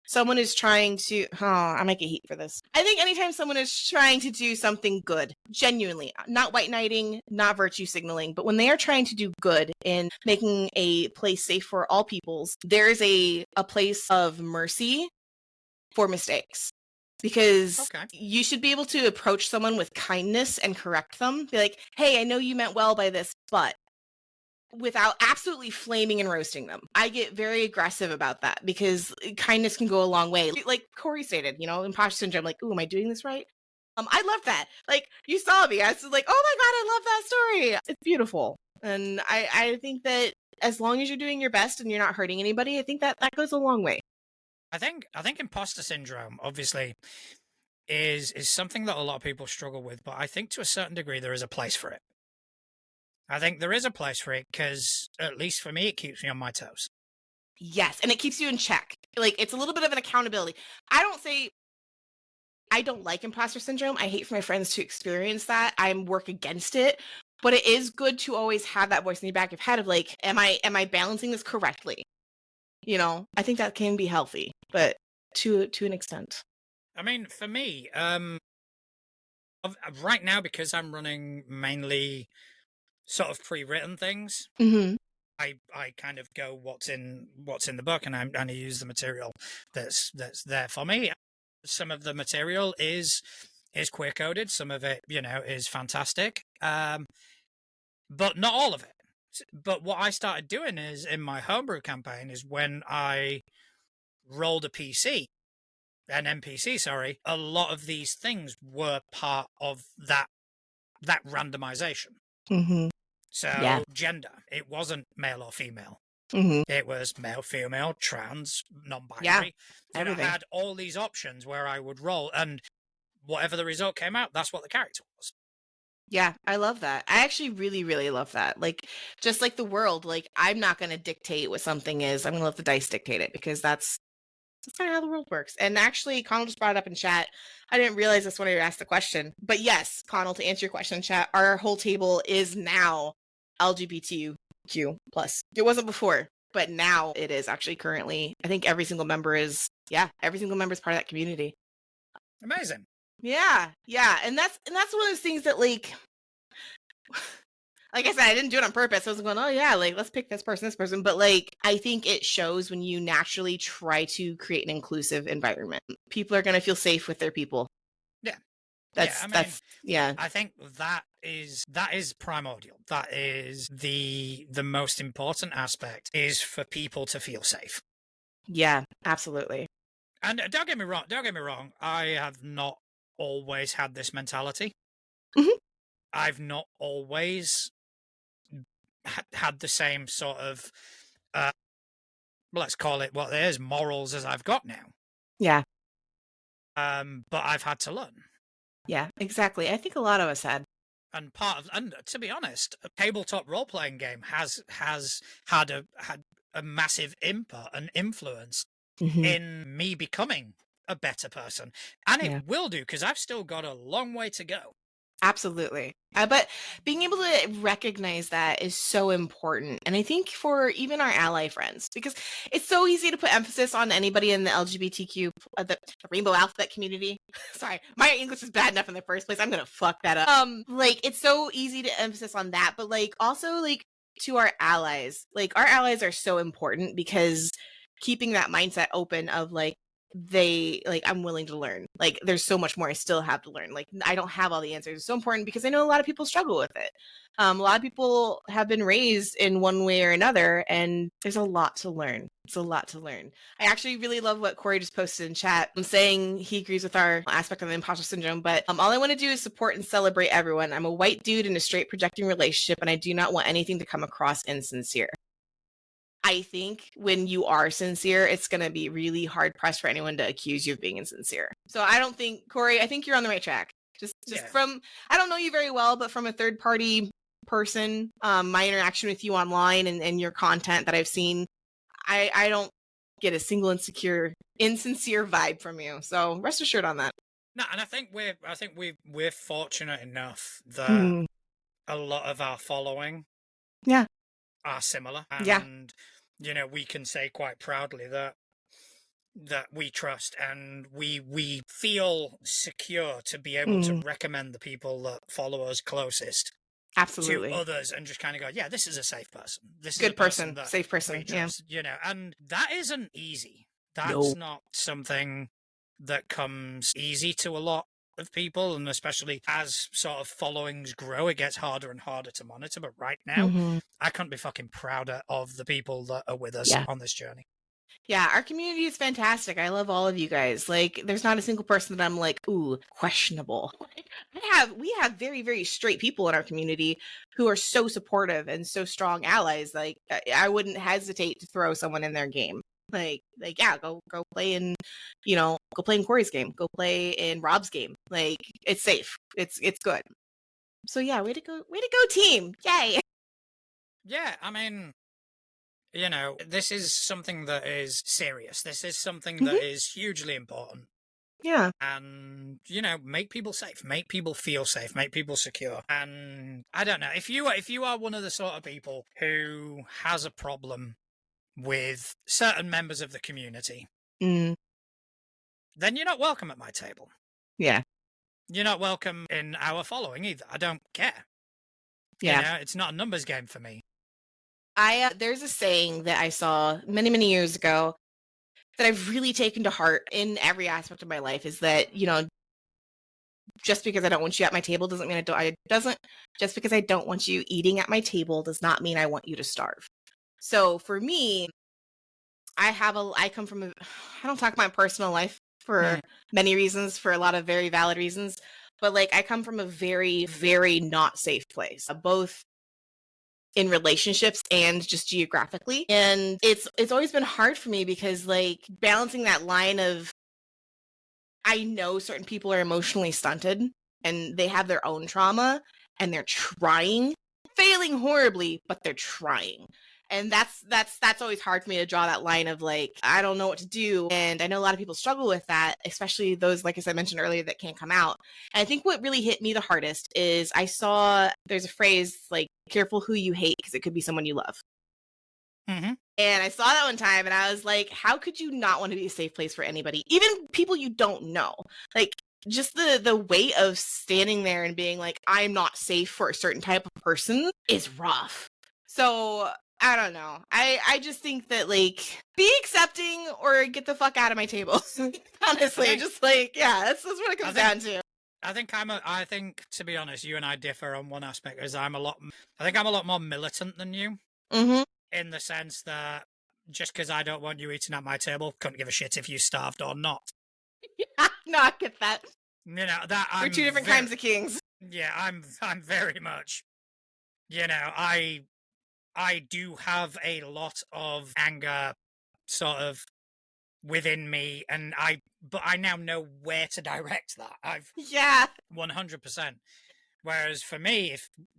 someone is trying to, I might get heat for this. I think anytime someone is trying to do something good, genuinely, not white knighting, not virtue signaling, but when they are trying to do good in making a place safe for all peoples, there is a place of mercy for mistakes. Because you should be able to approach someone with kindness and correct them. Be like, hey, I know you meant well by this, but without absolutely flaming and roasting them. I get very aggressive about that because kindness can go a long way. Like Corey stated, imposter syndrome, like, ooh, am I doing this right? I love that. Like, you saw me. I was like, oh my God, I love that story. It's beautiful. And I think that as long as you're doing your best and you're not hurting anybody, I think that goes a long way. I think imposter syndrome obviously is something that a lot of people struggle with, but I think to a certain degree there is a place for it. I think there is a place for it because, at least for me, it keeps me on my toes. Yes, and it keeps you in check. Like, it's a little bit of an accountability. I don't like imposter syndrome. I hate for my friends to experience that. I work against it. But it is good to always have that voice in the back of your head of like, am I balancing this correctly? I think that can be healthy, but to an extent. I mean, for me, right now, because I'm running mainly sort of pre-written things, I kind of go what's in the book, and I use the material that's there for me. Some of the material is queer coded. Some of it, is fantastic, but not all of it. But what I started doing is in my homebrew campaign is when I rolled an NPC, sorry, a lot of these things were part of that randomization. So gender, it wasn't male or female. It was male, female, trans, non-binary. And I had all these options where I would roll, and whatever the result came out, that's what the character was. Yeah, I love that. I actually really, really love that. Like, just like the world, like, I'm not going to dictate what something is. I'm going to let the dice dictate it because that's kind of how the world works. And actually, Connell just brought it up in chat. I didn't realize this when I asked the question. But yes, Connell, to answer your question in chat, our whole table is now LGBTQ+. It wasn't before. but now it is actually currently. I think every single member is part of that community. Amazing. Yeah, and that's one of those things that like I said, I didn't do it on purpose. I was going, oh yeah, like let's pick this person, but like I think it shows when you naturally try to create an inclusive environment. People are going to feel safe with their people. Yeah. Yeah. I think that is primordial. That is the most important aspect, is for people to feel safe. Yeah, absolutely. And don't get me wrong, I have not always had this mentality. Mhm. I've not always had the same sort of, let's call it what it is, morals as I've got now. Yeah. But I've had to learn. Yeah, exactly. I think a lot of us had. And to be honest, a tabletop role playing game has had a massive input and influence in me becoming a better person, and it will do, because I've still got a long way to go. Absolutely. But being able to recognize that is so important. And I think for even our ally friends, because it's so easy to put emphasis on anybody in the LGBTQ, the rainbow alphabet community. Sorry, my English is bad enough in the first place. I'm going to fuck that up. Like it's so easy to emphasis on that, but like also like to our allies, like our allies are so important, because keeping that mindset open of like, I'm willing to learn. Like there's so much more I still have to learn. Like I don't have all the answers. It's so important, because I know a lot of people struggle with it. A lot of people have been raised in one way or another, and there's a lot to learn. It's a lot to learn. I actually really love what Corey just posted in chat. I'm saying he agrees with our aspect of the imposter syndrome, but all I want to do is support and celebrate everyone. I'm a white dude in a straight projecting relationship, and I do not want anything to come across insincere. I think when you are sincere, it's going to be really hard pressed for anyone to accuse you of being insincere. So I don't think, Corey, I think you're on the right track. Just from, I don't know you very well, but from a third party person, my interaction with you online and your content that I've seen, I don't get a single insincere vibe from you. So rest assured on that. No, and I think we're fortunate enough that a lot of our following are similar, and we can say quite proudly that we trust and we feel secure to be able to recommend the people that follow us closest absolutely to others, and just kind of go, yeah, this is a safe person, this good is a person, safe person, we trust, and that isn't easy. That's No. not something that comes easy to a lot of people, and especially as sort of followings grow, it gets harder and harder to monitor. But right now, I couldn't be fucking prouder of the people that are with us on this journey. Yeah, our community is fantastic. I love all of you guys. Like, there's not a single person that I'm like, ooh, questionable. We have very, very straight people in our community who are so supportive and so strong allies. Like, I wouldn't hesitate to throw someone in their game. Like, yeah, go play in, go play in Corey's game, go play in Rob's game. Like, it's safe. It's good. So yeah, way to go, team! Yay! Yeah, I mean, this is something that is serious. This is something that is hugely important. Yeah. And, make people safe, make people feel safe, make people secure. And I don't know, if you are one of the sort of people who has a problem with certain members of the community, then you're not welcome at my table. Yeah. You're not welcome in our following either. I don't care. Yeah. It's not a numbers game for me. There's a saying that I saw many, many years ago that I've really taken to heart in every aspect of my life, is that, just because I don't want you at my table doesn't mean just because I don't want you eating at my table does not mean I want you to starve. So for me, I come from I don't talk about my personal life for many reasons, for a lot of very valid reasons, but like I come from a very, very not safe place, both in relationships and just geographically. And it's always been hard for me, because like balancing that line of, I know certain people are emotionally stunted and they have their own trauma and they're failing horribly, but they're trying. And that's always hard for me to draw that line of like, I don't know what to do. And I know a lot of people struggle with that, especially those, like as I mentioned earlier, that can't come out. And I think what really hit me the hardest is there's a phrase like, careful who you hate, because it could be someone you love. Mm-hmm. And I saw that one time and I was like, how could you not want to be a safe place for anybody? Even people you don't know. Like, just the weight of standing there and being like, I'm not safe for a certain type of person is rough. So I don't know. I just think that, like, be accepting or get the fuck out of my table. Honestly, just like, yeah, that's what it comes down to. I think, to be honest, you and I differ on one aspect. I think I'm a lot more militant than you, in the sense that just because I don't want you eating at my table, couldn't give a shit if you starved or not. No, I get that. You know that We're two different kinds of kings. Yeah, I'm very much. You know, I do have a lot of anger, sort of, within me, but I now know where to direct that. 100%. Whereas for me,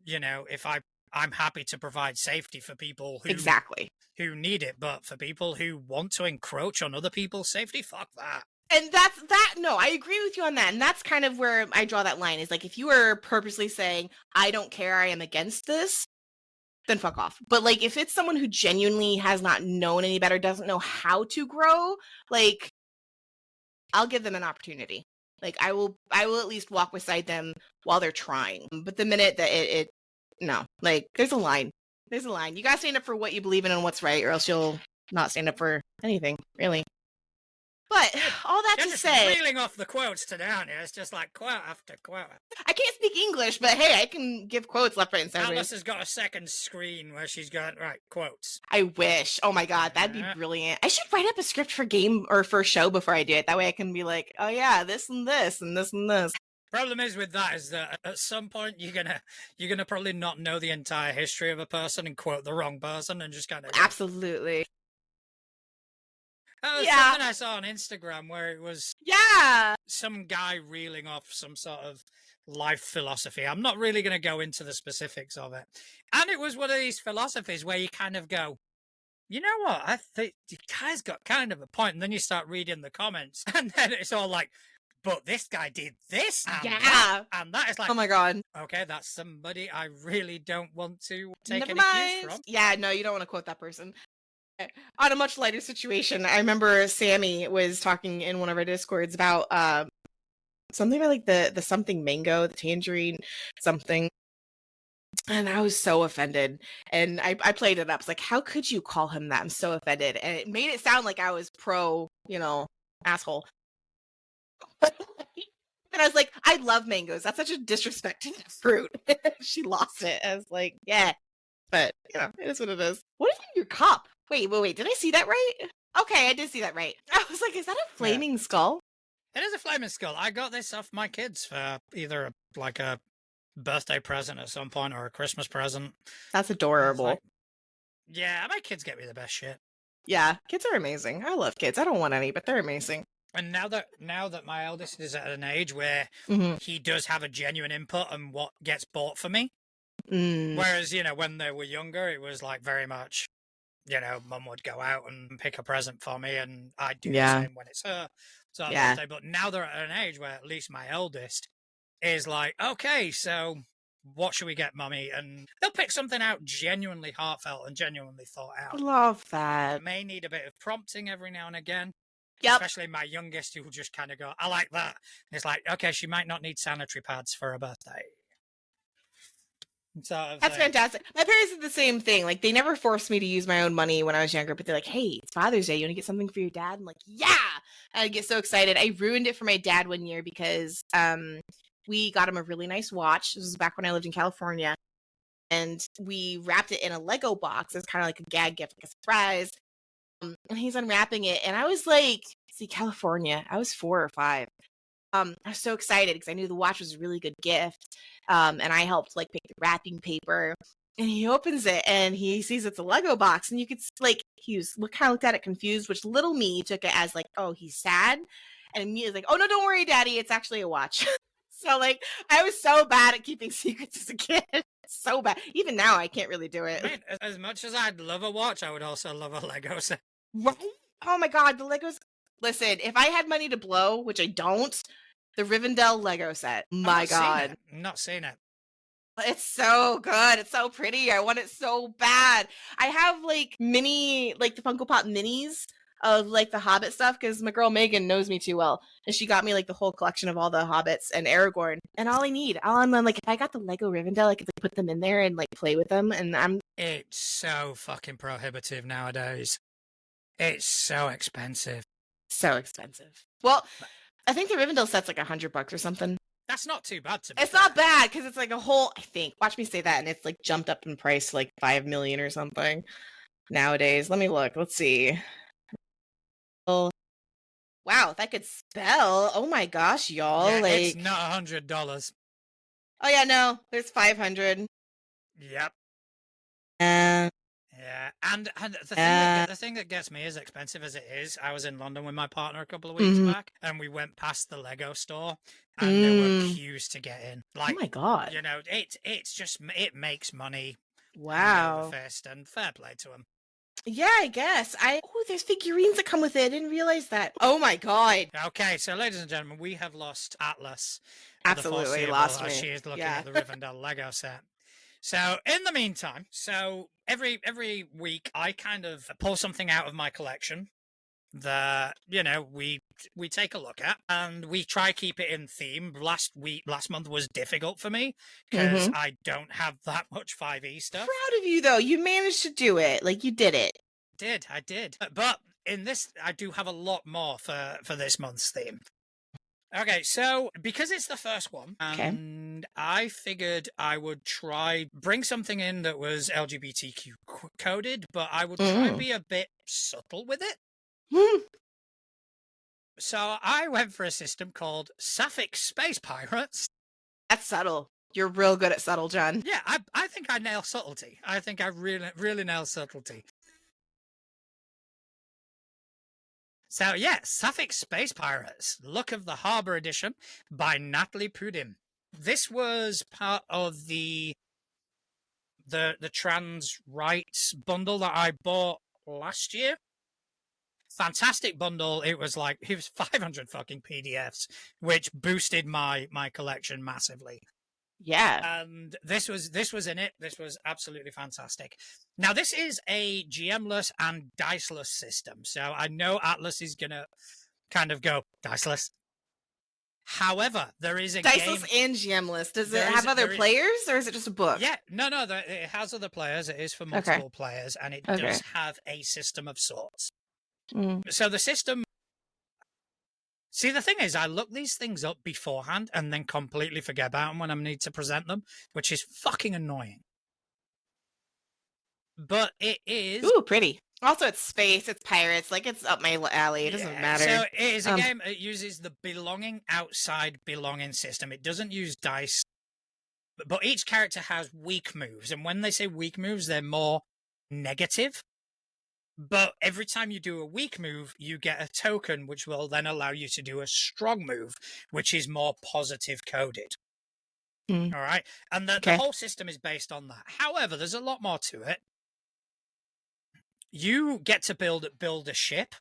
if I'm happy to provide safety for people who need it, but for people who want to encroach on other people's safety, fuck that. And no, I agree with you on that. And that's kind of where I draw that line, is like, if you are purposely saying, I don't care, I am against this, then fuck off. But like, if it's someone who genuinely has not known any better, doesn't know how to grow, like, I'll give them an opportunity. Like, I will at least walk beside them while they're trying. But the minute that no, like, there's a line. There's a line. You gotta stand up for what you believe in and what's right, or else you'll not stand up for anything, really. But all that You're to just say, reeling off the quotes today, aren't you? It's just like quote after quote. I can't speak English, but hey, I can give quotes left, right, and sideways. Alice has got a second screen where she's got quotes. I wish. Oh my god, that'd be brilliant. I should write up a script for game or for show before I do it. That way I can be like, oh yeah, this and this and this and this. Problem is with that is that at some point you're gonna probably not know the entire history of a person and quote the wrong person and just kind of absolutely. Something I saw on Instagram where it was some guy reeling off some sort of life philosophy. I'm not really going to go into the specifics of it. And it was one of these philosophies where you kind of go, you know what? I think the guy's got kind of a point. And then you start reading the comments and then it's all like, but this guy did this and that. And that is like, oh my god. Okay, that's somebody I really don't want to take any cues from. Yeah, no, you don't want to quote that person. On a much lighter situation, I remember Sammy was talking in one of our discords about something about like the something mango, the tangerine something, and I was so offended. And I played it up. It's like, how could you call him that? I'm so offended, and it made it sound like I was pro, asshole. And I was like, I love mangoes. That's such a disrespected fruit. She lost it. I was like, yeah, but it is what it is. What is in your cup? Wait, did I see that right? Okay, I did see that right. I was like, is that a flaming skull? It is a flaming skull. I got this off my kids for either a birthday present at some point or a Christmas present. That's adorable. Yeah, my kids get me the best shit. Yeah, kids are amazing. I love kids. I don't want any, but they're amazing. And now that my eldest is at an age where he does have a genuine input on what gets bought for me. Whereas, when they were younger, it was like very much, mum would go out and pick a present for me and I'd do the same when it's her birthday. But now they're at an age where at least my eldest is like, okay, so what should we get, mummy? And they'll pick something out genuinely heartfelt and genuinely thought out. Love that. May need a bit of prompting every now and again. Yep. Especially my youngest, who will just kind of go, I like that. And it's like, okay, she might not need sanitary pads for her birthday. That's fantastic. My parents did the same thing. Like, they never forced me to use my own money when I was younger, but they're like, hey, it's Father's Day. You want to get something for your dad? I'm like, yeah. And I get so excited. I ruined it for my dad one year because we got him a really nice watch. This was back when I lived in California. And we wrapped it in a Lego box as kind of like a gag gift, like a surprise. And he's unwrapping it. And I was like, see, California. I was 4 or 5. I was so excited because I knew the watch was a really good gift. And I helped like pick the wrapping paper. And he opens it and he sees it's a Lego box. And you could he was kind of looked at it confused, which little me took it as like, oh, he's sad. And me is like, oh no, don't worry, Daddy, it's actually a watch. So like, I was so bad at keeping secrets as a kid. So bad. Even now, I can't really do it. I mean, as much as I'd love a watch, I would also love a Lego set. Right? Oh my god, the Legos. Listen, if I had money to blow, which I don't, the Rivendell Lego set. My god. I'm not seeing it. It's so good. It's so pretty. I want it so bad. I have like mini, like the Funko Pop minis of like the Hobbit stuff because my girl Megan knows me too well, and she got me like the whole collection of all the Hobbits and Aragorn. And all I'm like, if I got the Lego Rivendell, I could like, put them in there and like play with them. And I'm It's so fucking prohibitive nowadays. It's so expensive. so expensive. Well, I think the Rivendell set's like $100 or something. That's not too bad to be It's fair. not bad because it's like a whole. I think. Watch me say that, and it's like jumped up in price to like 5 million or something nowadays. Let me look. Let's see. Oh, wow, if I could spell. Oh my gosh, y'all! Yeah, like, it's not $100. oh yeah, no, there's 500. Yep. Uh, Yeah, and the thing that gets me, as expensive as it is, I was in London with my partner a couple of weeks back, and we went past the Lego store, and there were queues to get in. Like, oh my god! you know, it's just it makes money. Wow. Hand over fist, and fair play to them. Yeah, I guess. Oh, there's figurines that come with it. I didn't realize that. Oh my god. Okay, so ladies and gentlemen, we have lost Atlas. Absolutely lost me. As she is looking Yeah. at the Rivendell Lego set. So in the meantime, every week I kind of pull something out of my collection that we take a look at, and we try keep it in theme. Last month was difficult for me because I don't have that much 5e stuff. Proud of you though. You managed to do it. Like you did it. I did. But in this, I do have a lot more for this month's theme. Okay, so because it's the first one, and I figured I would bring something in that was LGBTQ coded, but I would try and be a bit subtle with it. So I went for a system called Sapphic Space Pirates. That's subtle. You're real good at subtle, John. Yeah, I think I nail subtlety. I think I really nail subtlety. So yeah, Sapphic Space Pirates, Luck of the Harbour Edition by Natalie Pudim. This was part of the trans rights bundle that I bought last year. Fantastic bundle. It was 500 fucking PDFs, which boosted my collection massively. Yeah. And this was in it. This was absolutely fantastic. Now, this is a GM-less and diceless system. So I know Atlas is going to kind of go diceless. However, there is a diceless game... and GM-less. Does it have other players, or is it just a book? Yeah. No, it has other players. It is for multiple players, and it does have a system of sorts. So the system... See, the thing is, I look these things up beforehand and then completely forget about them when I need to present them, which is fucking annoying. But it is... Ooh, pretty. Also, it's space, it's pirates, like it's up my alley. It doesn't matter. So it is a game that uses the belonging outside belonging system. It doesn't use dice, but each character has weak moves. And when they say weak moves, they're more negative. But every time you do a weak move, you get a token, which will then allow you to do a strong move, which is more positive coded. All right. And the whole system is based on that. However, there's a lot more to it. You get to build a ship.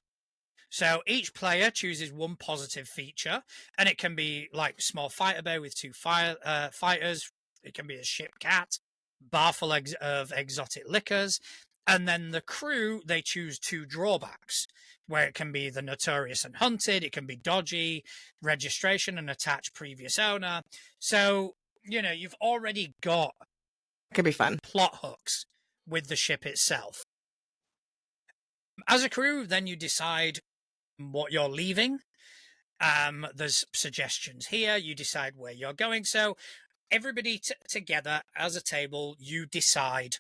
So each player chooses one positive feature, and it can be like small fighter bay with 2 fighters. It can be a ship cat, bar full of exotic liquors. And then the crew, they choose 2 drawbacks, where it can be the notorious and hunted, it can be dodgy, registration and attach previous owner. So, you've already got could be fun plot hooks with the ship itself. As a crew, then you decide what you're leaving. There's suggestions here. You decide where you're going. So everybody together as a table, you decide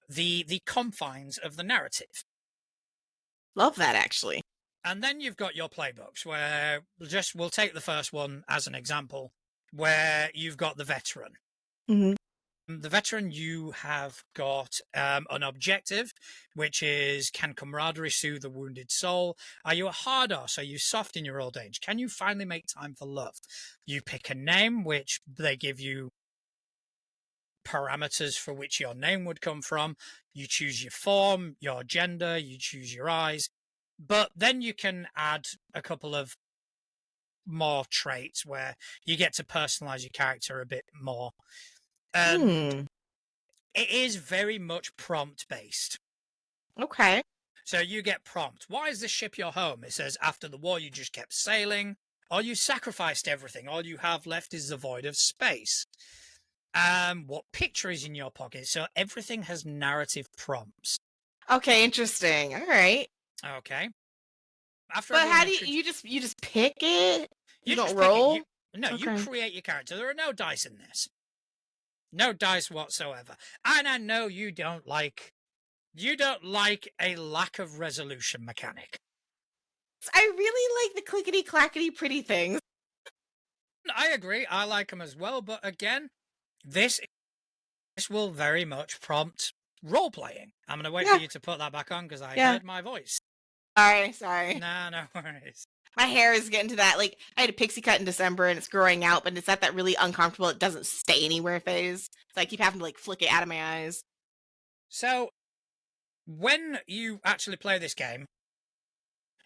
the confines of the narrative. Love that, actually. And then you've got your playbooks, where we'll take the first one as an example, where you've got the veteran. The veteran, you have got an objective, which is, can camaraderie soothe a wounded soul? Are you a hard ass? Are you soft in your old age? Can you finally make time for love? You pick a name, which they give you parameters for which your name would come from. You choose your form, your gender, you choose your eyes, but then you can add a couple of more traits where you get to personalize your character a bit more. And it is very much prompt based. Okay. So you get prompt. Why is this ship your home? It says after the war you just kept sailing, or you sacrificed everything. All you have left is the void of space. What picture is in your pocket? So everything has narrative prompts. Okay, interesting. All right. Okay. After But how everyone do you just pick it? You don't just pick it. roll? You Okay. create your character. There are no dice in this. No dice whatsoever. And I know you don't like a lack of resolution mechanic. I really like the clickety clackety pretty things. I agree. I like them as well. But again, this will very much prompt role playing. I'm going to wait for you to put that back on because I heard my voice. Sorry. No worries. My hair is getting to that. Like, I had a pixie cut in December and it's growing out, but it's at that really uncomfortable, it doesn't stay anywhere phase. So I keep having to, like, flick it out of my eyes. So, when you actually play this game,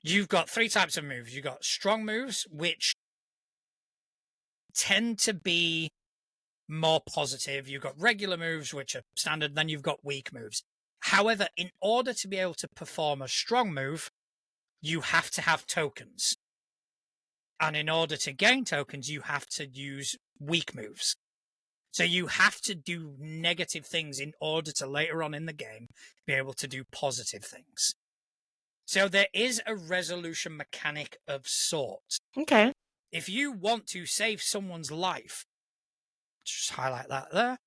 you've got 3 types of moves. You've got strong moves, which tend to be more positive. You've got regular moves, which are standard. Then you've got weak moves. However, in order to be able to perform a strong move, you have to have tokens. And in order to gain tokens, you have to use weak moves. So you have to do negative things in order to later on in the game be able to do positive things. So there is a resolution mechanic of sorts. Okay. If you want to save someone's life, just highlight that there.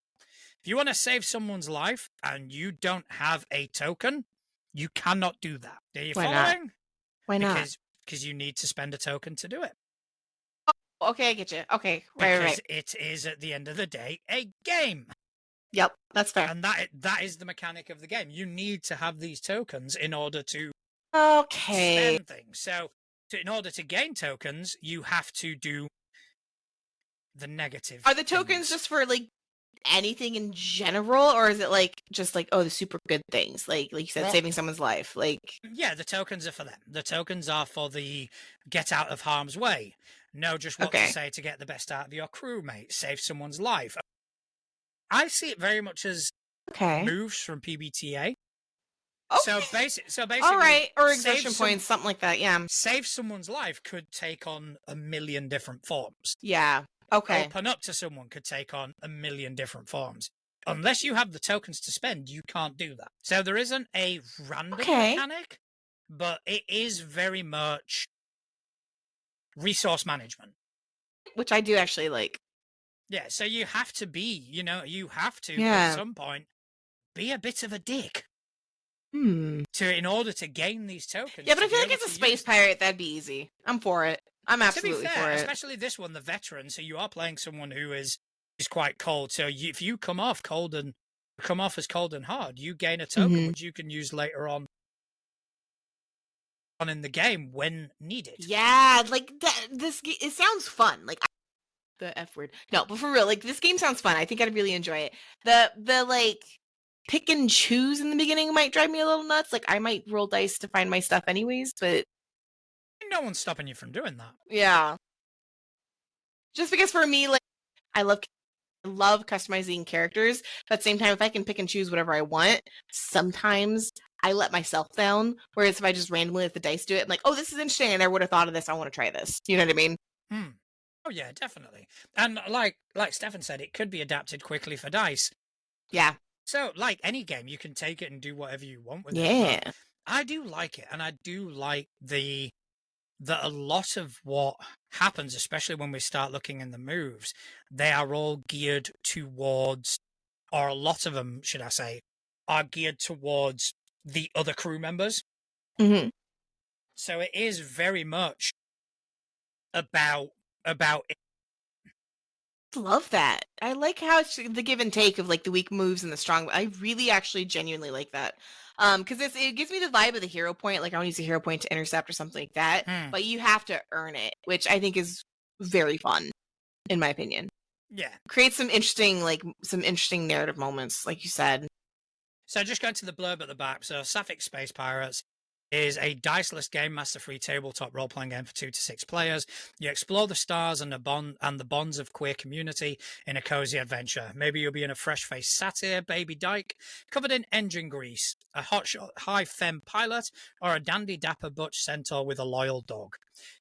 If you want to save someone's life and you don't have a token, you cannot do that. Are you following? Why not? Because you need to spend a token to do it. Oh, okay, I get you. Okay, right. It is, at the end of the day, a game. Yep, that's fair. And that is the mechanic of the game. You need to have these tokens in order to spend things. So in order to gain tokens, you have to do the negative. Are the tokens just for, like, anything in general, or is it like just like, oh, the super good things, like you said, saving someone's life? Like, yeah, the tokens are for them. The tokens are for the get out of harm's way. Know just what to say to get the best out of your crewmate. Save someone's life. I see it very much as moves from PBTA. So basically, all right, or exertion points, something like that. Yeah, save someone's life could take on a million different forms. Yeah. Okay. Open up to someone could take on a million different forms. Unless you have the tokens to spend, you can't do that. So there isn't a random mechanic, but it is very much resource management. Which I do actually like. Yeah, so you have to be, at some point, be a bit of a dick. In order to gain these tokens. Yeah, but I feel like as a space pirate, that'd be easy. I'm for it. I'm absolutely for it. Especially this one, the veteran. So you are playing someone who is quite cold. So if you come off as cold and hard, you gain a token which you can use later on in the game when needed. Yeah, like that. It sounds fun. Like the F word. No, but for real, like this game sounds fun. I think I'd really enjoy it. The like pick and choose in the beginning might drive me a little nuts. Like I might roll dice to find my stuff anyways, but no one's stopping you from doing that. Yeah. Just because for me, like I love customizing characters, but at the same time, if I can pick and choose whatever I want, sometimes I let myself down. Whereas if I just randomly let the dice do it, I'm like, oh, this is interesting. I never would have thought of this. I want to try this. You know what I mean? Oh yeah, definitely. And like Stefan said, it could be adapted quickly for dice. Yeah. So like any game, you can take it and do whatever you want with it. Yeah. I do like it, and I do like that a lot of what happens, especially when we start looking in the moves, they are all geared towards, or a lot of them, should I say, are geared towards the other crew members. So it is very much about it. Love that. I like how it's the give and take of like the weak moves and the strong. I really actually genuinely like that. Because it gives me the vibe of the hero point. Like I want to use a hero point to intercept or something like that. But you have to earn it, which I think is very fun, in my opinion. Yeah. Creates some interesting narrative moments, like you said. So just going to the blurb at the back. So Sapphic Space Pirates is a diceless game master free tabletop role-playing game for 2 to 6 players. You explore the stars and the bonds of queer community in a cozy adventure. Maybe you'll be in a fresh-faced satyr, baby dyke, covered in engine grease, a hotshot high femme pilot, or a dandy dapper butch centaur with a loyal dog.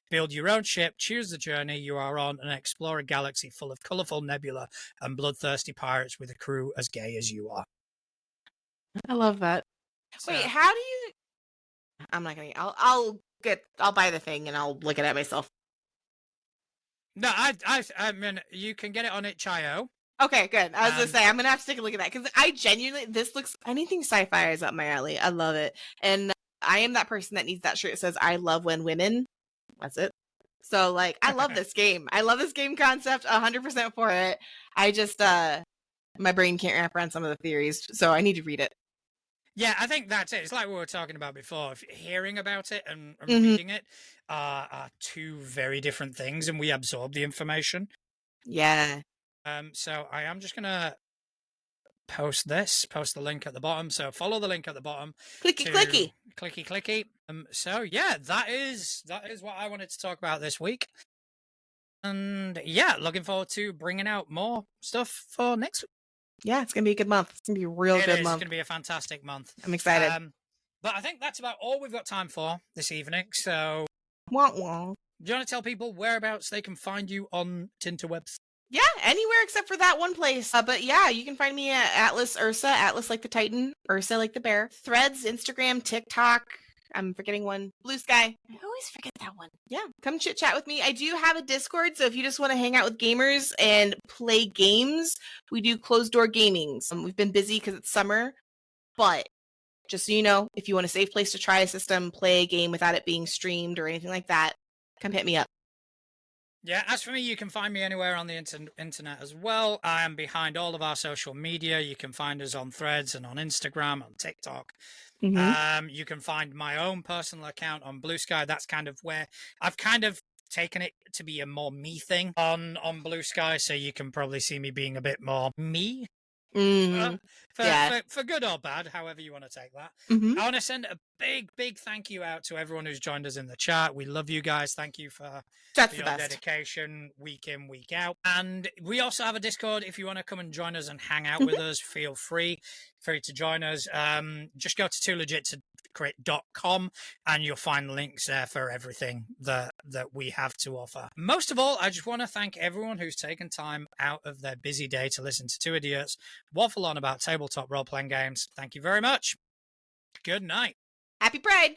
Build your own ship, choose the journey you are on, and explore a galaxy full of colourful nebula and bloodthirsty pirates with a crew as gay as you are. I love that. So, Wait, how do you? I'm not gonna. I'll buy the thing and I'll look at it myself. no, I mean, you can get it on itch.io. Okay, good. I was gonna say I'm gonna have to take a look at that because I genuinely anything sci-fi is up my alley. I love it, and I am that person that needs that shirt that says "I love when women." That's it. So like, I love this game. I love this game concept. 100% for it. I just my brain can't wrap around some of the theories, so I need to read it. Yeah, I think that's it. It's like we were talking about before. Hearing about it and reading it are two very different things, and we absorb the information. Yeah. So I am just gonna post the link at the bottom. So follow the link at the bottom. Clicky. Clicky. So yeah, that is what I wanted to talk about this week. And yeah, looking forward to bringing out more stuff for next week. Yeah, it's gonna be a good month. It's gonna be a real good month. It's gonna be a fantastic month. I'm excited. But I think that's about all we've got time for this evening. So, wah. Do you want to tell people whereabouts they can find you on Tinterwebs? Yeah, anywhere except for that one place. But yeah, you can find me at Atlas Ursa, Atlas like the Titan, Ursa like the bear. Threads, Instagram, TikTok. I'm forgetting one. Blue Sky. I always forget that one. Yeah, come chit chat with me. I do have a Discord, so if you just want to hang out with gamers and play games, we do closed door gaming. We've been busy because it's summer, but just so you know, if you want a safe place to try a system, play a game without it being streamed or anything like that, come hit me up. Yeah, as for me, you can find me anywhere on the internet as well. I am behind all of our social media. You can find us on Threads and on Instagram, on TikTok. You can find my own personal account on Blue Sky. That's kind of where I've kind of taken it to be a more me thing on Blue Sky. So you can probably see me being a bit more me. For good or bad, however you want to take that. I want to send a big thank you out to everyone who's joined us in the chat. We love you guys. Thank you for your dedication week in, week out. And we also have a Discord. If you want to come and join us and hang out with us, feel free to join us. Just go to toolegit2create.com and you'll find links there for everything that we have to offer. Most of all, I just want to thank everyone who's taken time out of their busy day to listen to two idiots waffle on about tabletop role-playing games. Thank you very much. Good night. Happy Pride.